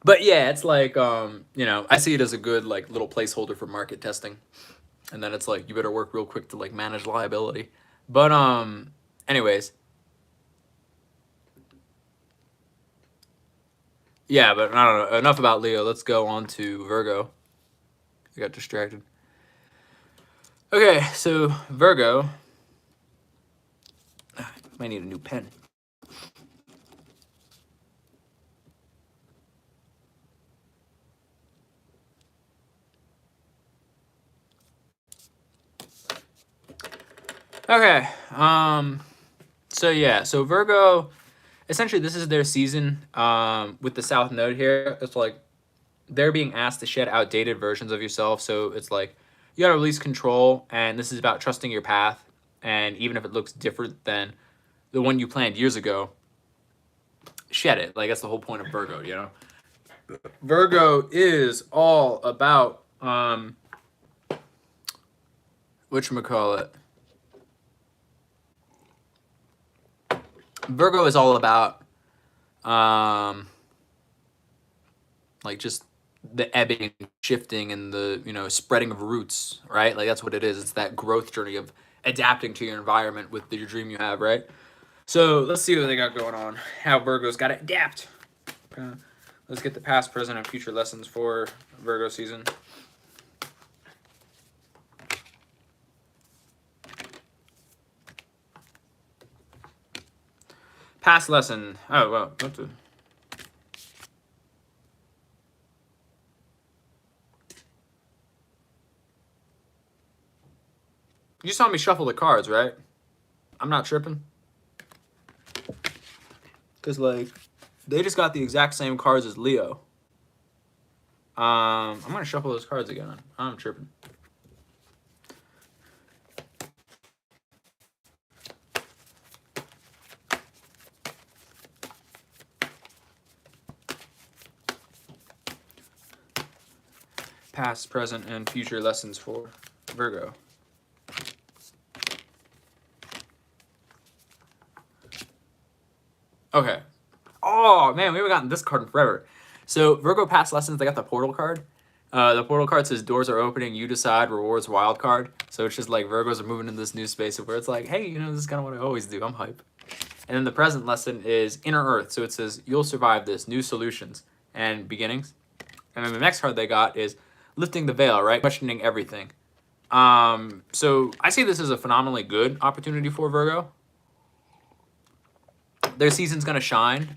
But yeah, it's like you know, I see it as a good like little placeholder for market testing. And then it's like you better work real quick to like manage liability. But Anyways. Yeah, but I don't know. Enough about Leo. Let's go on to Virgo. I got distracted. Okay, so Virgo. Might need a new pen. Okay. So yeah, so Virgo, essentially this is their season with the South Node here. It's like they're being asked to shed outdated versions of yourself. So it's like you got to release control, and this is about trusting your path. And even if it looks different than the one you planned years ago, shed it. Like that's the whole point of Virgo, you know? Virgo is all about whatchamacallit. Virgo is all about like just the ebbing and shifting and the, you know, spreading of roots, right? Like that's what it is. It's that growth journey of adapting to your environment with your dream you have, right? So let's see what they got going on. How Virgo's got to adapt. Let's get the past, present, and future lessons for Virgo season. Past lesson. Oh, well, what the... You saw me shuffle the cards, right? I'm not tripping. Because, like, they just got the exact same cards as Leo. I'm going to shuffle those cards again. I'm tripping. Past, present, and future lessons for Virgo. Okay. Oh, man, we haven't gotten this card in forever. So, Virgo past lessons, they got the portal card. The portal card says doors are opening, you decide, rewards wild card. So it's just like Virgos are moving into this new space of where it's like, hey, you know, this is kind of what I always do. I'm hype. And then the present lesson is inner earth. So it says you'll survive this, new solutions and beginnings. And then the next card they got is lifting the veil, right? Questioning everything. So I see this as a phenomenally good opportunity for Virgo. Their season's gonna shine.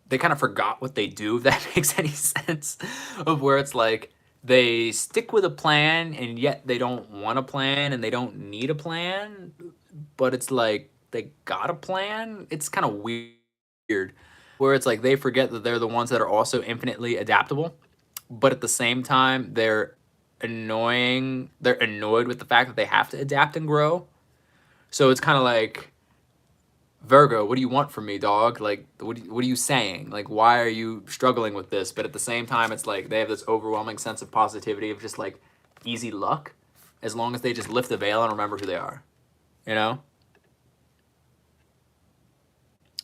They kind of forgot what they do, if that makes any sense, of where it's like they stick with a plan and yet they don't want a plan and they don't need a plan, but it's like they got a plan. It's kind of weird where it's like they forget that they're the ones that are also infinitely adaptable, but at the same time they're annoying. They're annoyed with the fact that they have to adapt and grow. So it's kind of like, Virgo, what do you want from me, dog? Like, what are you saying? Like, why are you struggling with this? But at the same time, it's like they have this overwhelming sense of positivity of just like easy luck, as long as they just lift the veil and remember who they are, you know?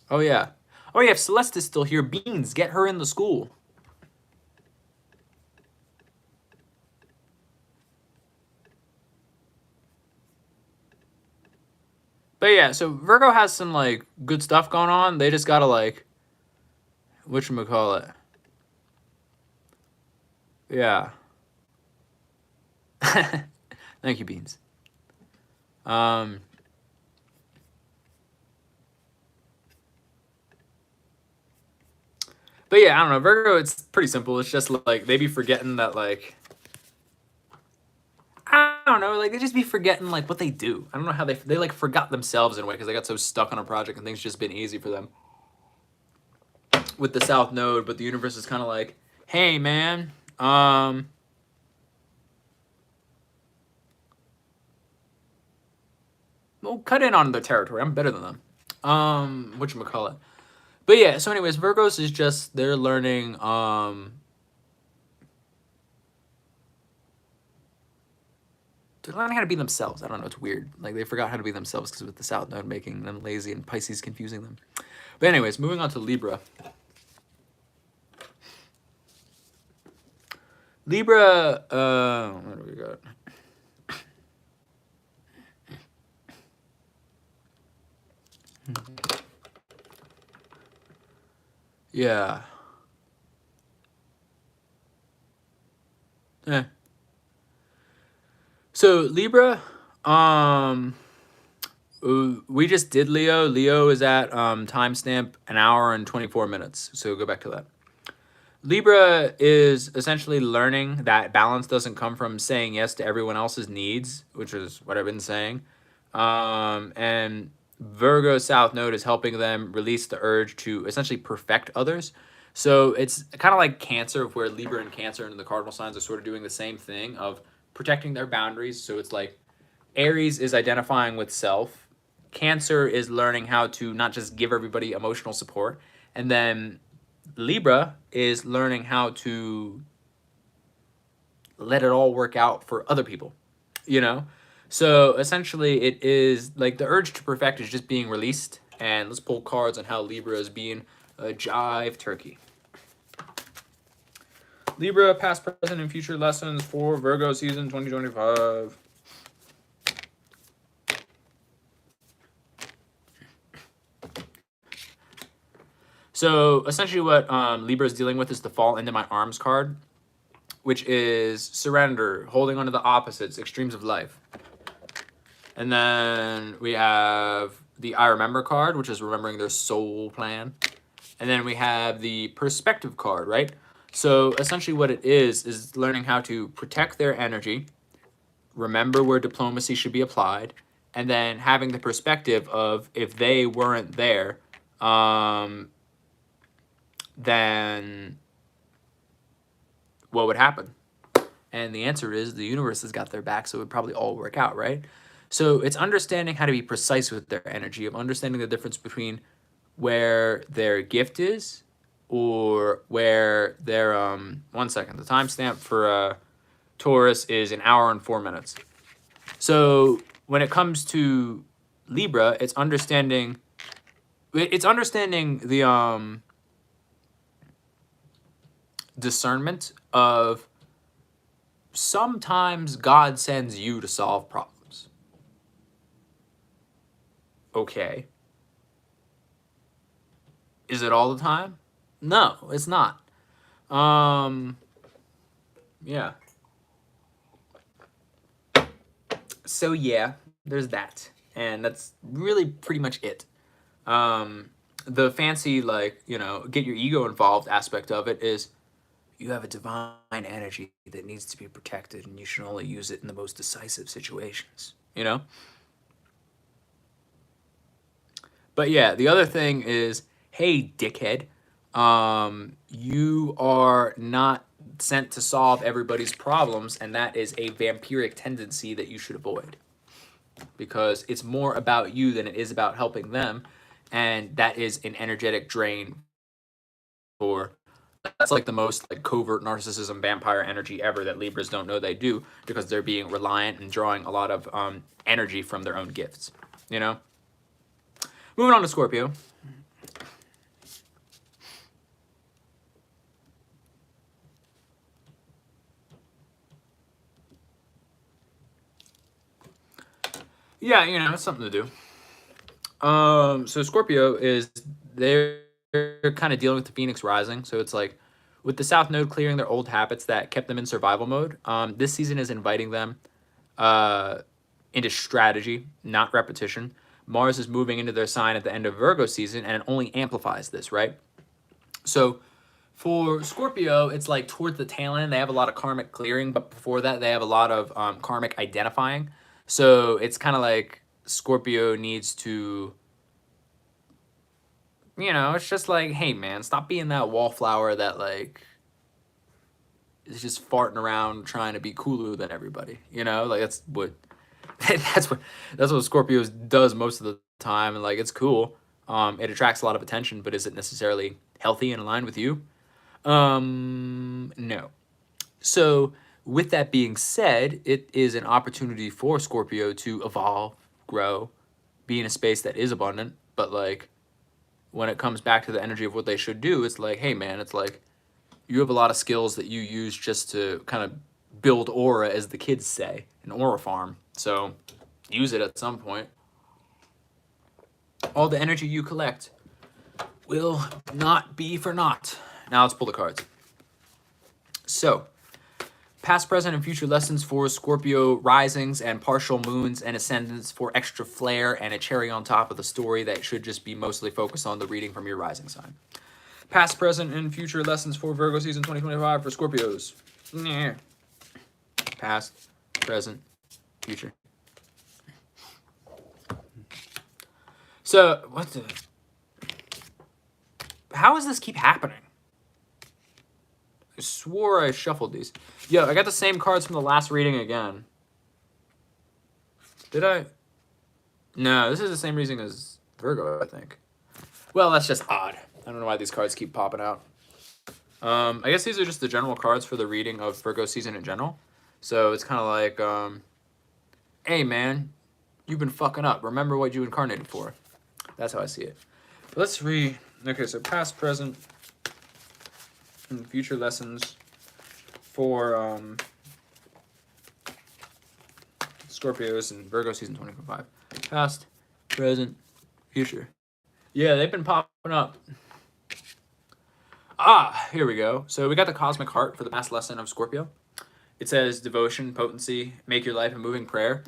Oh, yeah. Oh, yeah, if Celeste is still here, Beans, get her in the school. But yeah, so Virgo has some like good stuff going on. They just gotta like, whatchamacallit. Yeah. Thank you, Beans. But yeah, I don't know. Virgo, it's pretty simple. It's just like they be forgetting that like, I don't know, like they just be forgetting like what they do. I don't know how they like forgot themselves in a way because they got so stuck on a project and things just been easy for them with the South Node. But the universe is kind of like, hey man, well, cut in on their territory. I'm better than them. Whatchamacallit. But yeah, so anyways, Virgos is just they're learning they're learning how to be themselves. I don't know, it's weird. Like they forgot how to be themselves because with the South Node making them lazy and Pisces confusing them. But anyways, moving on to Libra. Libra, what do we got? Yeah. Eh. So Libra, um, we just did Leo. Leo is at timestamp 1 hour and 24 minutes. So go back to that. Libra is essentially learning that balance doesn't come from saying yes to everyone else's needs, which is what I've been saying. And Virgo South Node is helping them release the urge to essentially perfect others. So it's kind of like Cancer, where Libra and Cancer and the cardinal signs are sort of doing the same thing of protecting their boundaries. So it's like Aries is identifying with self. Cancer is learning how to not just give everybody emotional support. And then Libra is learning how to let it all work out for other people, you know? So essentially, it is like the urge to perfect is just being released. And let's pull cards on how Libra is being a jive turkey. Libra, past, present, and future lessons for Virgo season 2025. So essentially what Libra is dealing with is the fall into my arms card, which is surrender, holding on to the opposites, extremes of life. And then we have the I Remember card, which is remembering their soul plan. And then we have the perspective card, right? So essentially what it is learning how to protect their energy, remember where diplomacy should be applied, and then having the perspective of if they weren't there, then what would happen? And the answer is the universe has got their back, so it would probably all work out, right? So it's understanding how to be precise with their energy, of understanding the difference between where their gift is or where their, 1 second, the timestamp for Taurus is 1 hour and 4 minutes. So when it comes to Libra, it's understanding the discernment of sometimes God sends you to solve problems. Okay. Is it all the time? No, it's not. Yeah. So yeah, there's that. And that's really pretty much it. The fancy, like, you know, get your ego involved aspect of it is you have a divine energy that needs to be protected and you should only use it in the most decisive situations, you know? But yeah, the other thing is, hey, dickhead, you are not sent to solve everybody's problems, and that is a vampiric tendency that you should avoid. Because it's more about you than it is about helping them, and that is an energetic drain for that's like the most like covert narcissism vampire energy ever that Libras don't know they do because they're being reliant and drawing a lot of energy from their own gifts, you know? Moving on to Scorpio. Yeah, you know, it's something to do. So Scorpio is they're kind of dealing with the Phoenix rising. So it's like with the South Node clearing their old habits that kept them in survival mode. This season is inviting them into strategy, not repetition. Mars is moving into their sign at the end of Virgo season, and it only amplifies this, right? So for Scorpio, it's like towards the tail end, they have a lot of karmic clearing, but before that, they have a lot of karmic identifying. So it's kind of like Scorpio needs to, you know, it's just like, hey, man, stop being that wallflower that, like, is just farting around trying to be cooler than everybody, you know? Like, that's what that's what Scorpio does most of the time, and like it's cool. It attracts a lot of attention, but is it necessarily healthy and aligned with you? No. So with that being said, it is an opportunity for Scorpio to evolve, grow, be in a space that is abundant. But like when it comes back to the energy of what they should do, it's like, hey man, it's like you have a lot of skills that you use just to kind of build aura, as the kids say, an aura farm. So use it at some point. All the energy you collect will not be for naught. Now let's pull the cards. So, past, present, and future lessons for Scorpio risings and partial moons and ascendants for extra flair and a cherry on top of the story that should just be mostly focused on the reading from your rising sign. Past, present, and future lessons for Virgo season 2025 for Scorpios. Past, present, future. So, what the... How does this keep happening? I swore I shuffled these. Yo, I got the same cards from the last reading again. Did I? No, this is the same reading as Virgo, I think. Well, that's just odd. I don't know why these cards keep popping out. I guess these are just the general cards for the reading of Virgo season in general. So it's kind of like, hey man, you've been fucking up. Remember what you incarnated for. That's how I see it. But let's read. Okay, so past, present, and future lessons for Scorpios and Virgo season 2025. Past, present, future. Yeah, they've been popping up. Ah, here we go. So we got the cosmic heart for the past lesson of Scorpio. It says devotion, potency, make your life a moving prayer.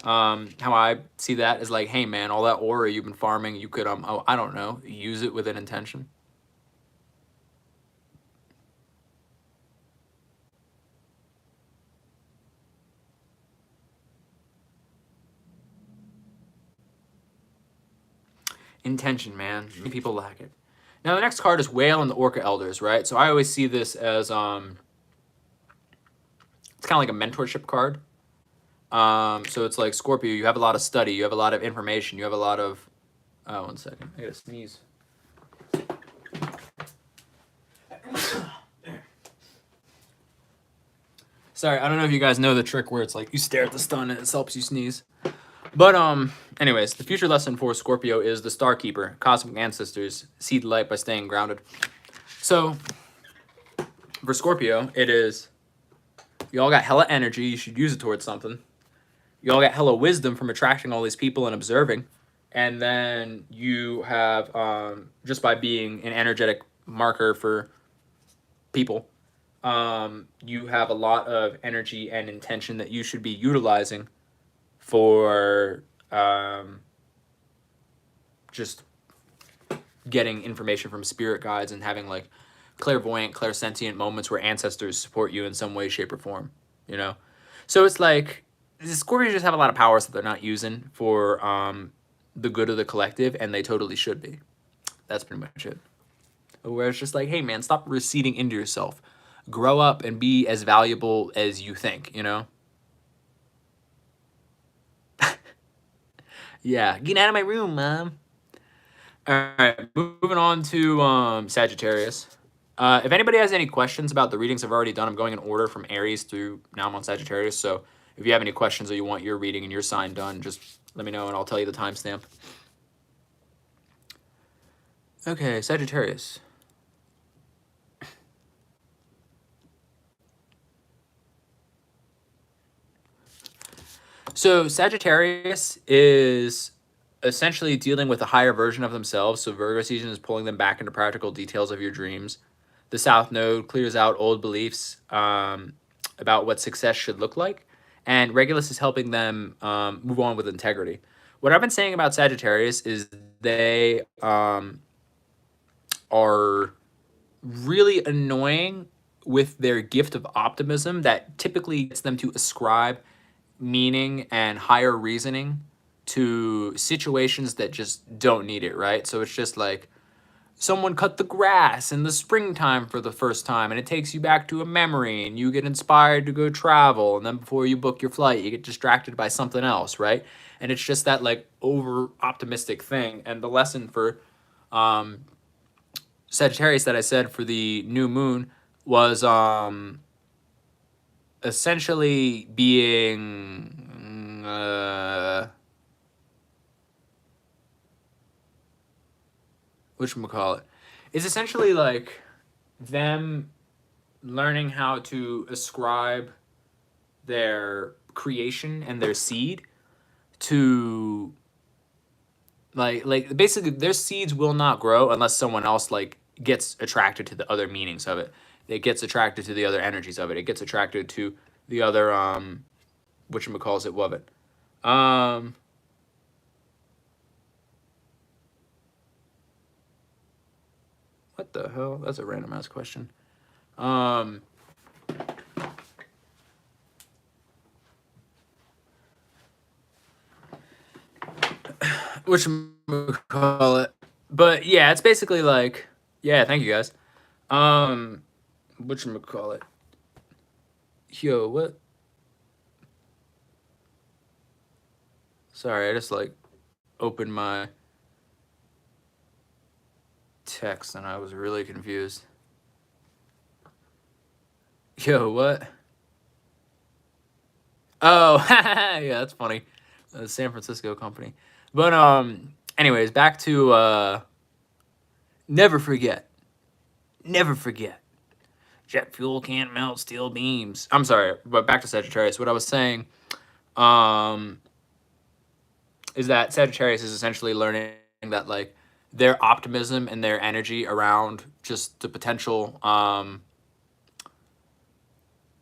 How I see that is like, hey man, all that aura you've been farming, you could oh, I don't know, use it with an intention. Intention, man. Many people lack it. Now the next card is Whale and the Orca Elders, right? So I always see this as it's kind of like a mentorship card. So it's like Scorpio, you have a lot of study, you have a lot of information, you have a lot of... one second, I gotta sneeze. Sorry, I don't know if you guys know the trick where it's like you stare at the sun and it helps you sneeze. But anyways, the future lesson for Scorpio is the Star Keeper, cosmic ancestors, see the light by staying grounded. So for Scorpio, it is, you all got hella energy, you should use it towards something. You all got hella wisdom from attracting all these people and observing. And then you have, just by being an energetic marker for people, you have a lot of energy and intention that you should be utilizing for just getting information from spirit guides and having like clairvoyant, clairsentient moments where ancestors support you in some way, shape, or form, you know? So it's like, the Scorpios just have a lot of powers that they're not using for the good of the collective, and they totally should be. That's pretty much it. Where it's just like, hey man, stop receding into yourself. Grow up and be as valuable as you think, you know? Yeah, get out of my room, Mom. All right, moving on to Sagittarius. If anybody has any questions about the readings I've already done, I'm going in order from Aries through now I'm on Sagittarius. So if you have any questions or you want your reading and your sign done, just let me know and I'll tell you the timestamp. Okay, Sagittarius. So Sagittarius is essentially dealing with a higher version of themselves. So Virgo season is pulling them back into practical details of your dreams. The South Node clears out old beliefs about what success should look like. And Regulus is helping them move on with integrity. What I've been saying about Sagittarius is they are really annoying with their gift of optimism that typically gets them to ascribe meaning and higher reasoning to situations that just don't need it, right? So it's just like someone cut the grass in the springtime for the first time and it takes you back to a memory and you get inspired to go travel, and then before you book your flight you get distracted by something else, right? And it's just that like over optimistic thing. And the lesson for Sagittarius that I said for the new moon was essentially being whatchamacallit? It's essentially like them learning how to ascribe their creation and their seed to Like basically their seeds will not grow unless someone else like gets attracted to the other meanings of it. It gets attracted to the other energies of it. It gets attracted to the other whatchamacalls it of it. What the hell? That's a random ass question. Whatchamacall it? But yeah, it's basically like, yeah, thank you guys. Whatchamacall it? Yo, what? Sorry, I just like opened my text and I was really confused. Yo, what? Oh, yeah, that's funny. The San Francisco company. But anyways, back to never forget. Never forget. Jet fuel can't melt steel beams. I'm sorry, but back to Sagittarius. What I was saying is that Sagittarius is essentially learning that like their optimism and their energy around just the potential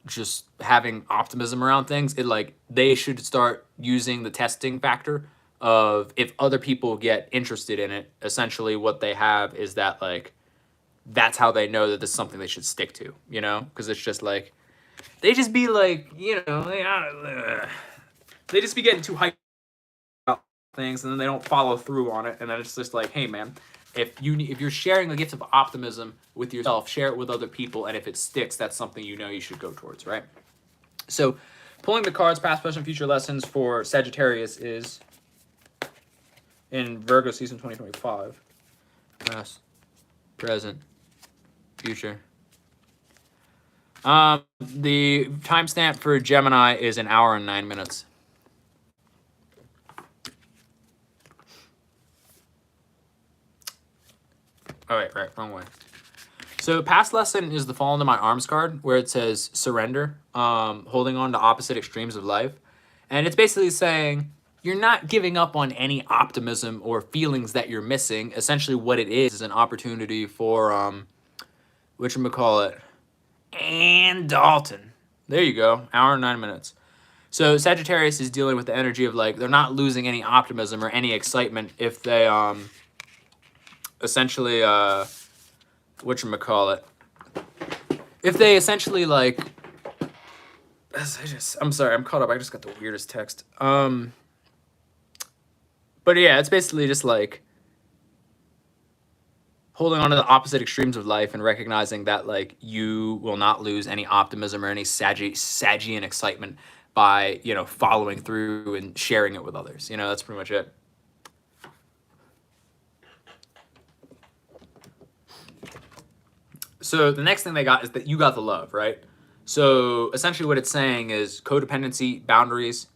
just having optimism around things, it like they should start using the testing factor of if other people get interested in it. Essentially what they have is that like that's how they know that this is something they should stick to, you know, because it's just like they just be like, you know, they just be getting too hyped about things and then they don't follow through on it, and then it's just like, hey man, if you're sharing the gift of optimism with yourself, share it with other people, and if it sticks, that's something you know you should go towards, right? So pulling the cards past, present, future lessons for Sagittarius is in Virgo season 2025. Past, present, future. The timestamp for Gemini is 1 hour and 9 minutes. Oh, wait, right, wrong way. So past lesson is the fall into my arms card where it says surrender, holding on to opposite extremes of life. And it's basically saying you're not giving up on any optimism or feelings that you're missing. Essentially what it is an opportunity for, whatchamacallit, and Dalton. There you go, 1 hour and 9 minutes. So Sagittarius is dealing with the energy of like, they're not losing any optimism or any excitement if they, essentially, whatchamacallit, if they essentially like, I'm sorry, I'm caught up. I just got the weirdest text. But yeah, it's basically just like holding on to the opposite extremes of life and recognizing that like you will not lose any optimism or any Sagian excitement by, you know, following through and sharing it with others. You know, that's pretty much it. So the next thing they got is that you got the love, right? So essentially what it's saying is codependency, boundaries.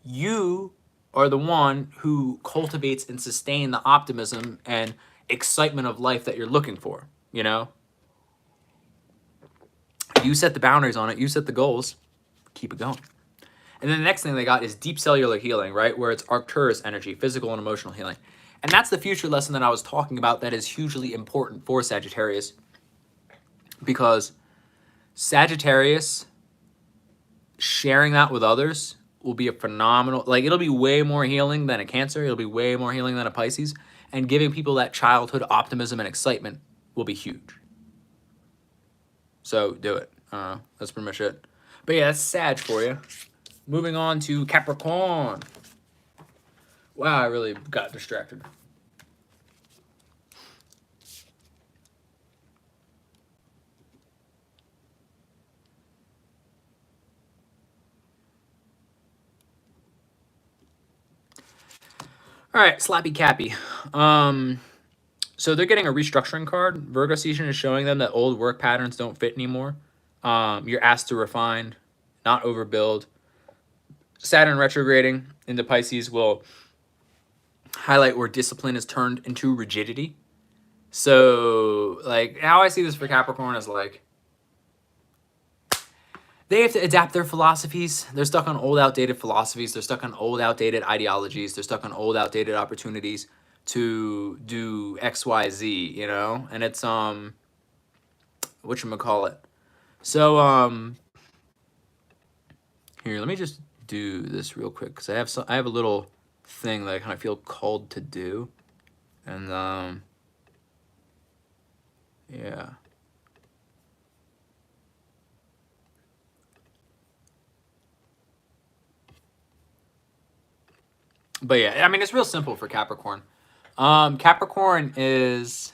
You are the one who cultivates and sustains the optimism and excitement of life that you're looking for, you know? You set the boundaries on it, you set the goals, keep it going. And then the next thing they got is deep cellular healing, right? Where it's Arcturus energy, physical and emotional healing. And that's the future lesson that I was talking about that is hugely important for Sagittarius. Because Sagittarius sharing that with others will be a phenomenal, like it'll be way more healing than a Cancer. It'll be way more healing than a Pisces. And giving people that childhood optimism and excitement will be huge. So do it. That's pretty much it. But yeah, that's Sag for you. Moving on to Capricorn. Wow, I really got distracted. All right, Slappy Cappy. So they're getting a restructuring card. Virgo season is showing them that old work patterns don't fit anymore. You're asked to refine, not overbuild. Saturn retrograding into Pisces will highlight where discipline is turned into rigidity. So, like, how I see this for Capricorn is like, they have to adapt their philosophies. They're stuck on old, outdated philosophies. They're stuck on old, outdated ideologies. They're stuck on old, outdated opportunities to do X, Y, Z, you know? And it's, whatchamacallit. So, here, let me just do this real quick, because I have a little thing that I kind of feel called to do. And, yeah. But yeah, I mean, it's real simple for Capricorn. Capricorn is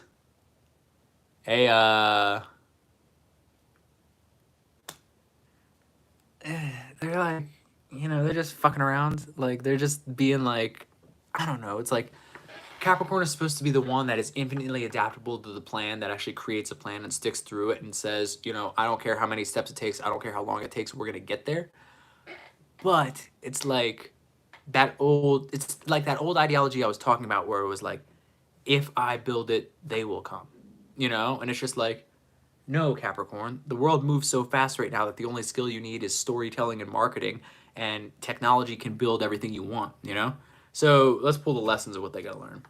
a, they're like, you know, they're just fucking around. Like, they're just being like, I don't know. It's like Capricorn is supposed to be the one that is infinitely adaptable to the plan, that actually creates a plan and sticks through it and says, you know, I don't care how many steps it takes. I don't care how long it takes. We're going to get there. But it's like it's like that old ideology I was talking about, where it was like, if I build it, they will come, you know? And it's just like, no, Capricorn, the world moves so fast right now that the only skill you need is storytelling and marketing, and technology can build everything you want, you know? So let's pull the lessons of what they gotta learn.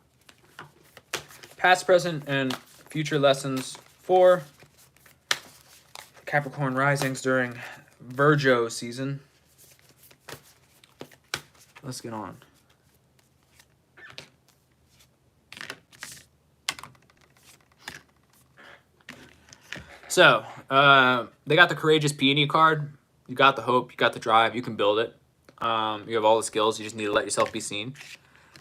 Past, present, and future lessons for Capricorn risings during Virgo season. Let's get on. So, they got the Courageous Peony card. You got the hope, you got the drive, you can build it. You have all the skills, you just need to let yourself be seen.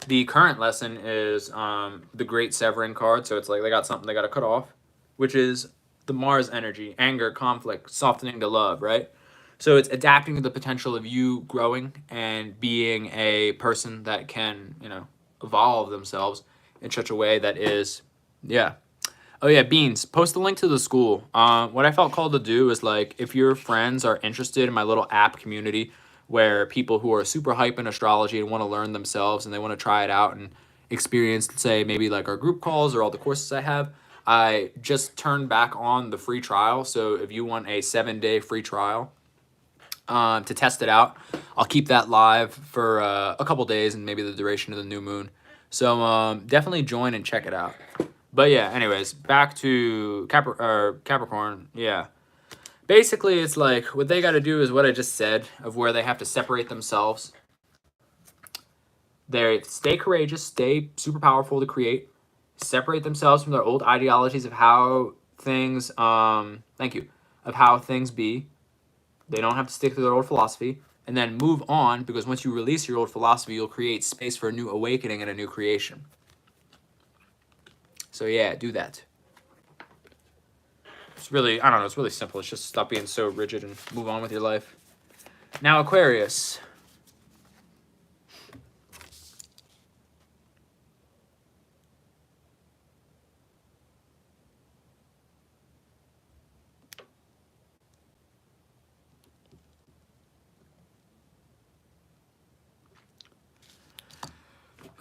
The current lesson is the Great Severin card, so it's like they got something they got to cut off, which is the Mars energy, anger, conflict, softening to love, right? So it's adapting to the potential of you growing and being a person that can, you know, evolve themselves in such a way that is, yeah. Oh yeah, Beans, post the link to the school. What I felt called to do is, like, if your friends are interested in my little app community, where people who are super hype in astrology and want to learn themselves and they want to try it out and experience, say, maybe like our group calls or all the courses I have, I just turned back on the free trial. So if you want a 7-day free trial to test it out, I'll keep that live for a couple days and maybe the duration of the new moon. So definitely join and check it out. But yeah, anyways, back to Capricorn. Yeah. Basically, it's like what they got to do is what I just said, of where they have to separate themselves. They stay courageous, stay super powerful to create, separate themselves from their old ideologies of how things, of how things be. They don't have to stick to their old philosophy, and then move on, because once you release your old philosophy, you'll create space for a new awakening and a new creation. So yeah, do that. It's really, I don't know, it's really simple. It's just stop being so rigid and move on with your life. Now, Aquarius.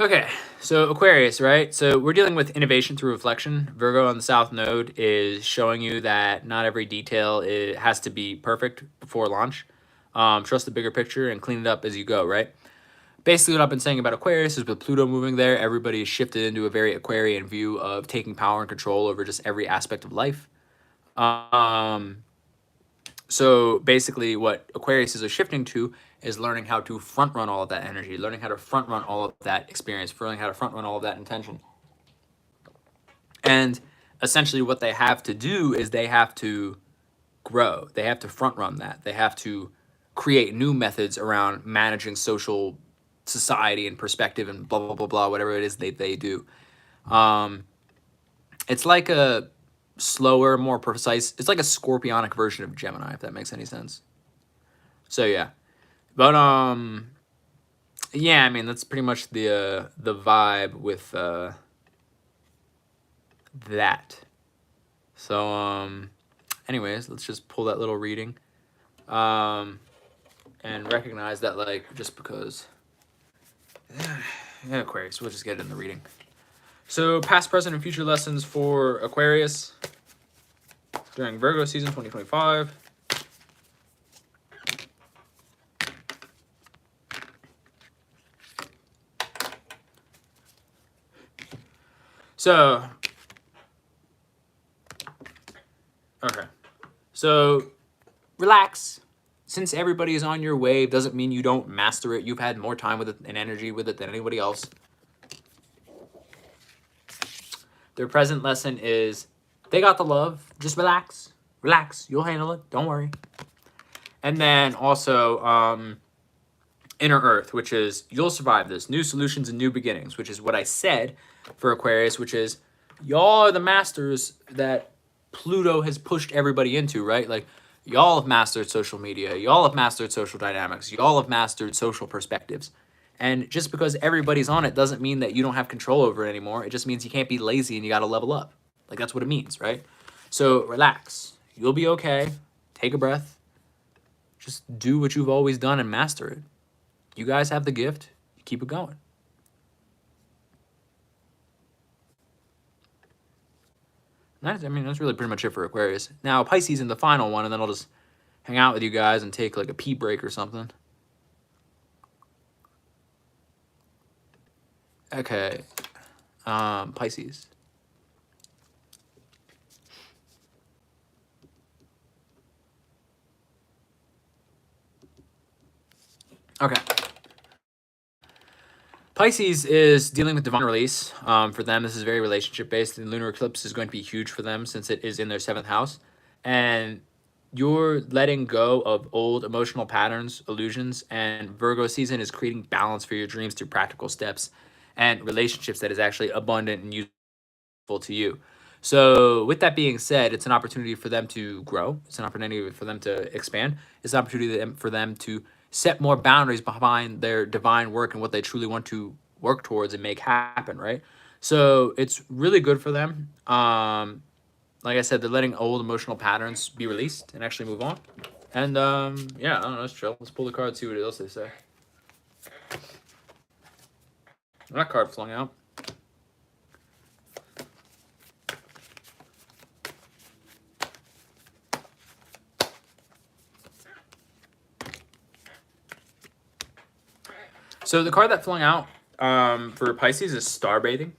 Okay, so Aquarius, right? So we're dealing with innovation through reflection. Virgo on the South Node is showing you that not every detail has to be perfect before launch. Trust the bigger picture and clean it up as you go, right? Basically, what I've been saying about Aquarius is with Pluto moving there, everybody is shifted into a very Aquarian view of taking power and control over just every aspect of life. So basically what Aquarius is shifting to is learning how to front run all of that energy, learning how to front run all of that experience, learning how to front run all of that intention. And essentially what they have to do is they have to grow. They have to front run that. They have to create new methods around managing social society and perspective and blah, blah, blah, blah, whatever it is they do. It's like a slower, more precise, it's like a scorpionic version of Gemini, if that makes any sense. So yeah. But yeah, I mean, that's pretty much the vibe with that. So anyways, let's just pull that little reading and recognize that, like, just because yeah, Aquarius, we'll just get it in the reading. So past, present, and future lessons for Aquarius during Virgo season 2025. So, okay. So, relax. Since everybody is on your wave, doesn't mean you don't master it. You've had more time with it and energy with it than anybody else. Their present lesson is they got the love. Just relax. Relax. You'll handle it. Don't worry. And then also Inner Earth, which is you'll survive this. New solutions and new beginnings, which is what I said for Aquarius, which is y'all are the masters that Pluto has pushed everybody into, right? Like, y'all have mastered social media. Y'all have mastered social dynamics. Y'all have mastered social perspectives. And just because everybody's on it doesn't mean that you don't have control over it anymore. It just means you can't be lazy and you got to level up. Like, that's what it means, right? So relax. You'll be okay. Take a breath. Just do what you've always done and master it. You guys have the gift. Keep it going. I mean, that's really pretty much it for Aquarius. Now, Pisces in the final one, and then I'll just hang out with you guys and take like a pee break or something. Okay. Pisces. Okay. Pisces is dealing with divine release. For them, this is very relationship-based. The lunar eclipse is going to be huge for them since it is in their 7th house. And you're letting go of old emotional patterns, illusions, and Virgo season is creating balance for your dreams through practical steps and relationships that is actually abundant and useful to you. So with that being said, it's an opportunity for them to grow. It's an opportunity for them to expand. It's an opportunity for them to set more boundaries behind their divine work and what they truly want to work towards and make happen, right? So it's really good for them. Like I said, they're letting old emotional patterns be released and actually move on. And yeah, I don't know, let's chill. Let's pull the card, see what else they say. That card flung out. So the card that flung out for Pisces is star bathing.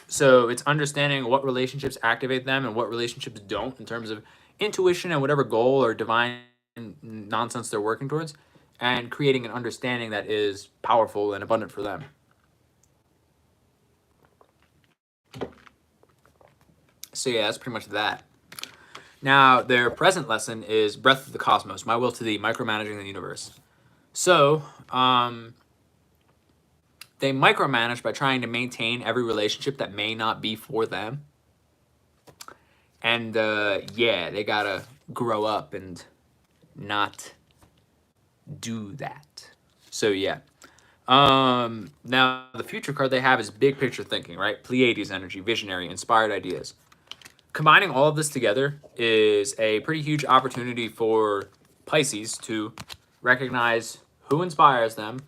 So it's understanding what relationships activate them and what relationships don't in terms of intuition and whatever goal or divine nonsense they're working towards, and creating an understanding that is powerful and abundant for them. So yeah, that's pretty much that. Now, their present lesson is Breath of the Cosmos, My Will to Thee, Micromanaging the Universe. So, they micromanage by trying to maintain every relationship that may not be for them. And yeah, they gotta grow up and not do that. So yeah. Now, the future card they have is big picture thinking, right? Pleiades energy, visionary, inspired ideas. Combining all of this together is a pretty huge opportunity for Pisces to recognize who inspires them,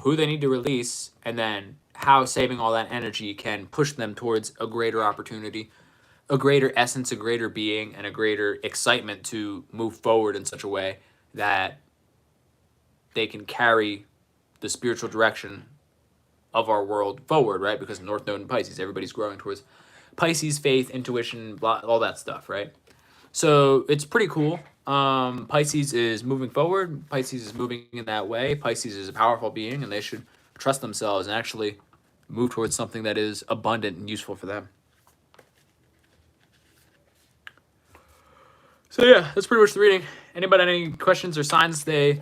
who they need to release, and then how saving all that energy can push them towards a greater opportunity, a greater essence, a greater being, and a greater excitement to move forward in such a way that they can carry the spiritual direction of our world forward, right? Because North Node and Pisces, everybody's growing towards Pisces, faith, intuition, blah, all that stuff, right? So it's pretty cool. Pisces is moving forward. Pisces is moving in that way. Pisces is a powerful being, and they should trust themselves and actually move towards something that is abundant and useful for them. So yeah, that's pretty much the reading. Anybody have any questions or signs they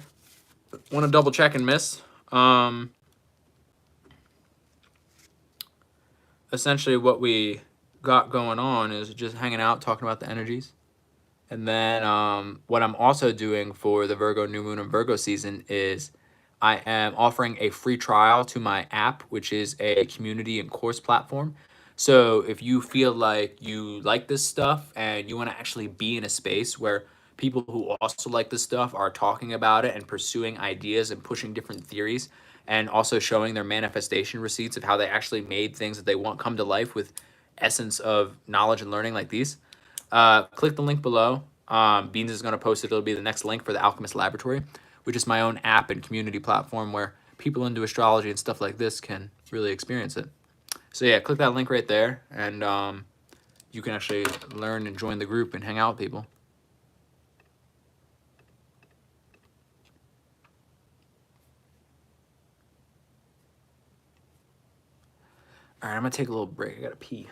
want to double check and miss? Essentially what we got going on is just hanging out, talking about the energies. And then what I'm also doing for the Virgo New Moon and Virgo season is I am offering a free trial to my app, which is a community and course platform. So if you feel like you like this stuff and you want to actually be in a space where people who also like this stuff are talking about it and pursuing ideas and pushing different theories and also showing their manifestation receipts of how they actually made things that they want come to life with essence of knowledge and learning like these, click the link below. Beans is going to post it. It'll be the next link for the Alchemist Laboratory, which is my own app and community platform where people into astrology and stuff like this can really experience it. So yeah, click that link right there, and you can actually learn and join the group and hang out with people. All right, I'm gonna take a little break. I gotta pee.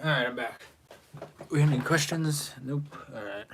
All right, I'm back. We have any questions? Nope. All right.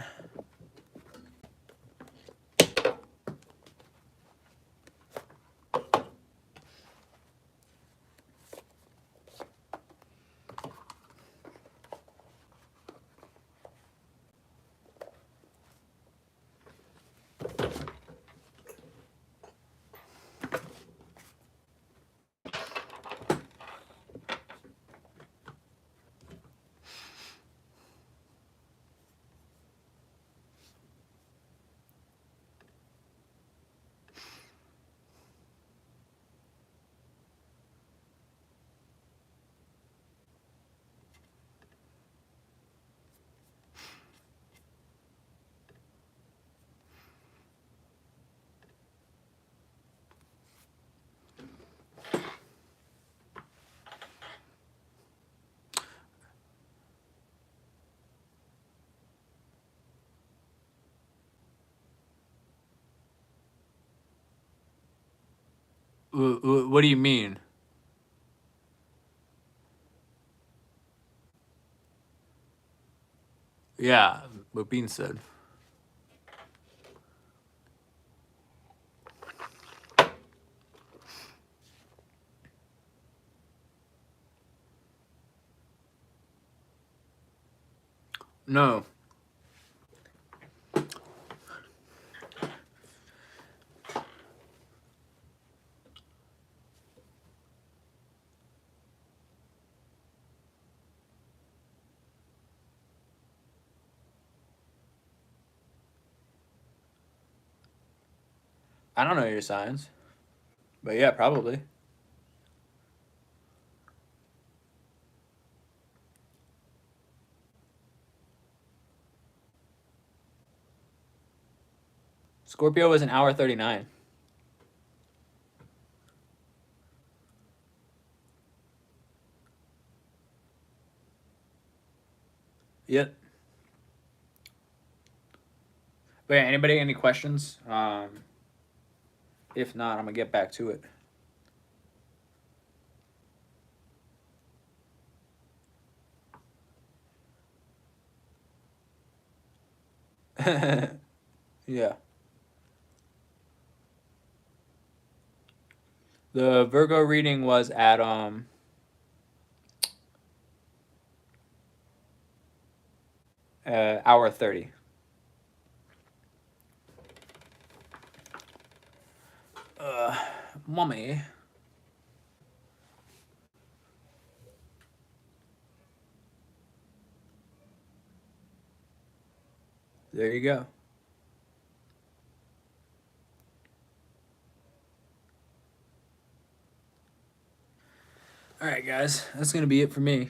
What do you mean? Yeah, what Bean said. No. I don't know your signs. But yeah, probably. Scorpio was an hour 39. Yep. But yeah, anybody any questions? If not, I'm gonna get back to it. Yeah. The Virgo reading was at hour 30. Mommy. There you go. All right, guys. That's going to be it for me.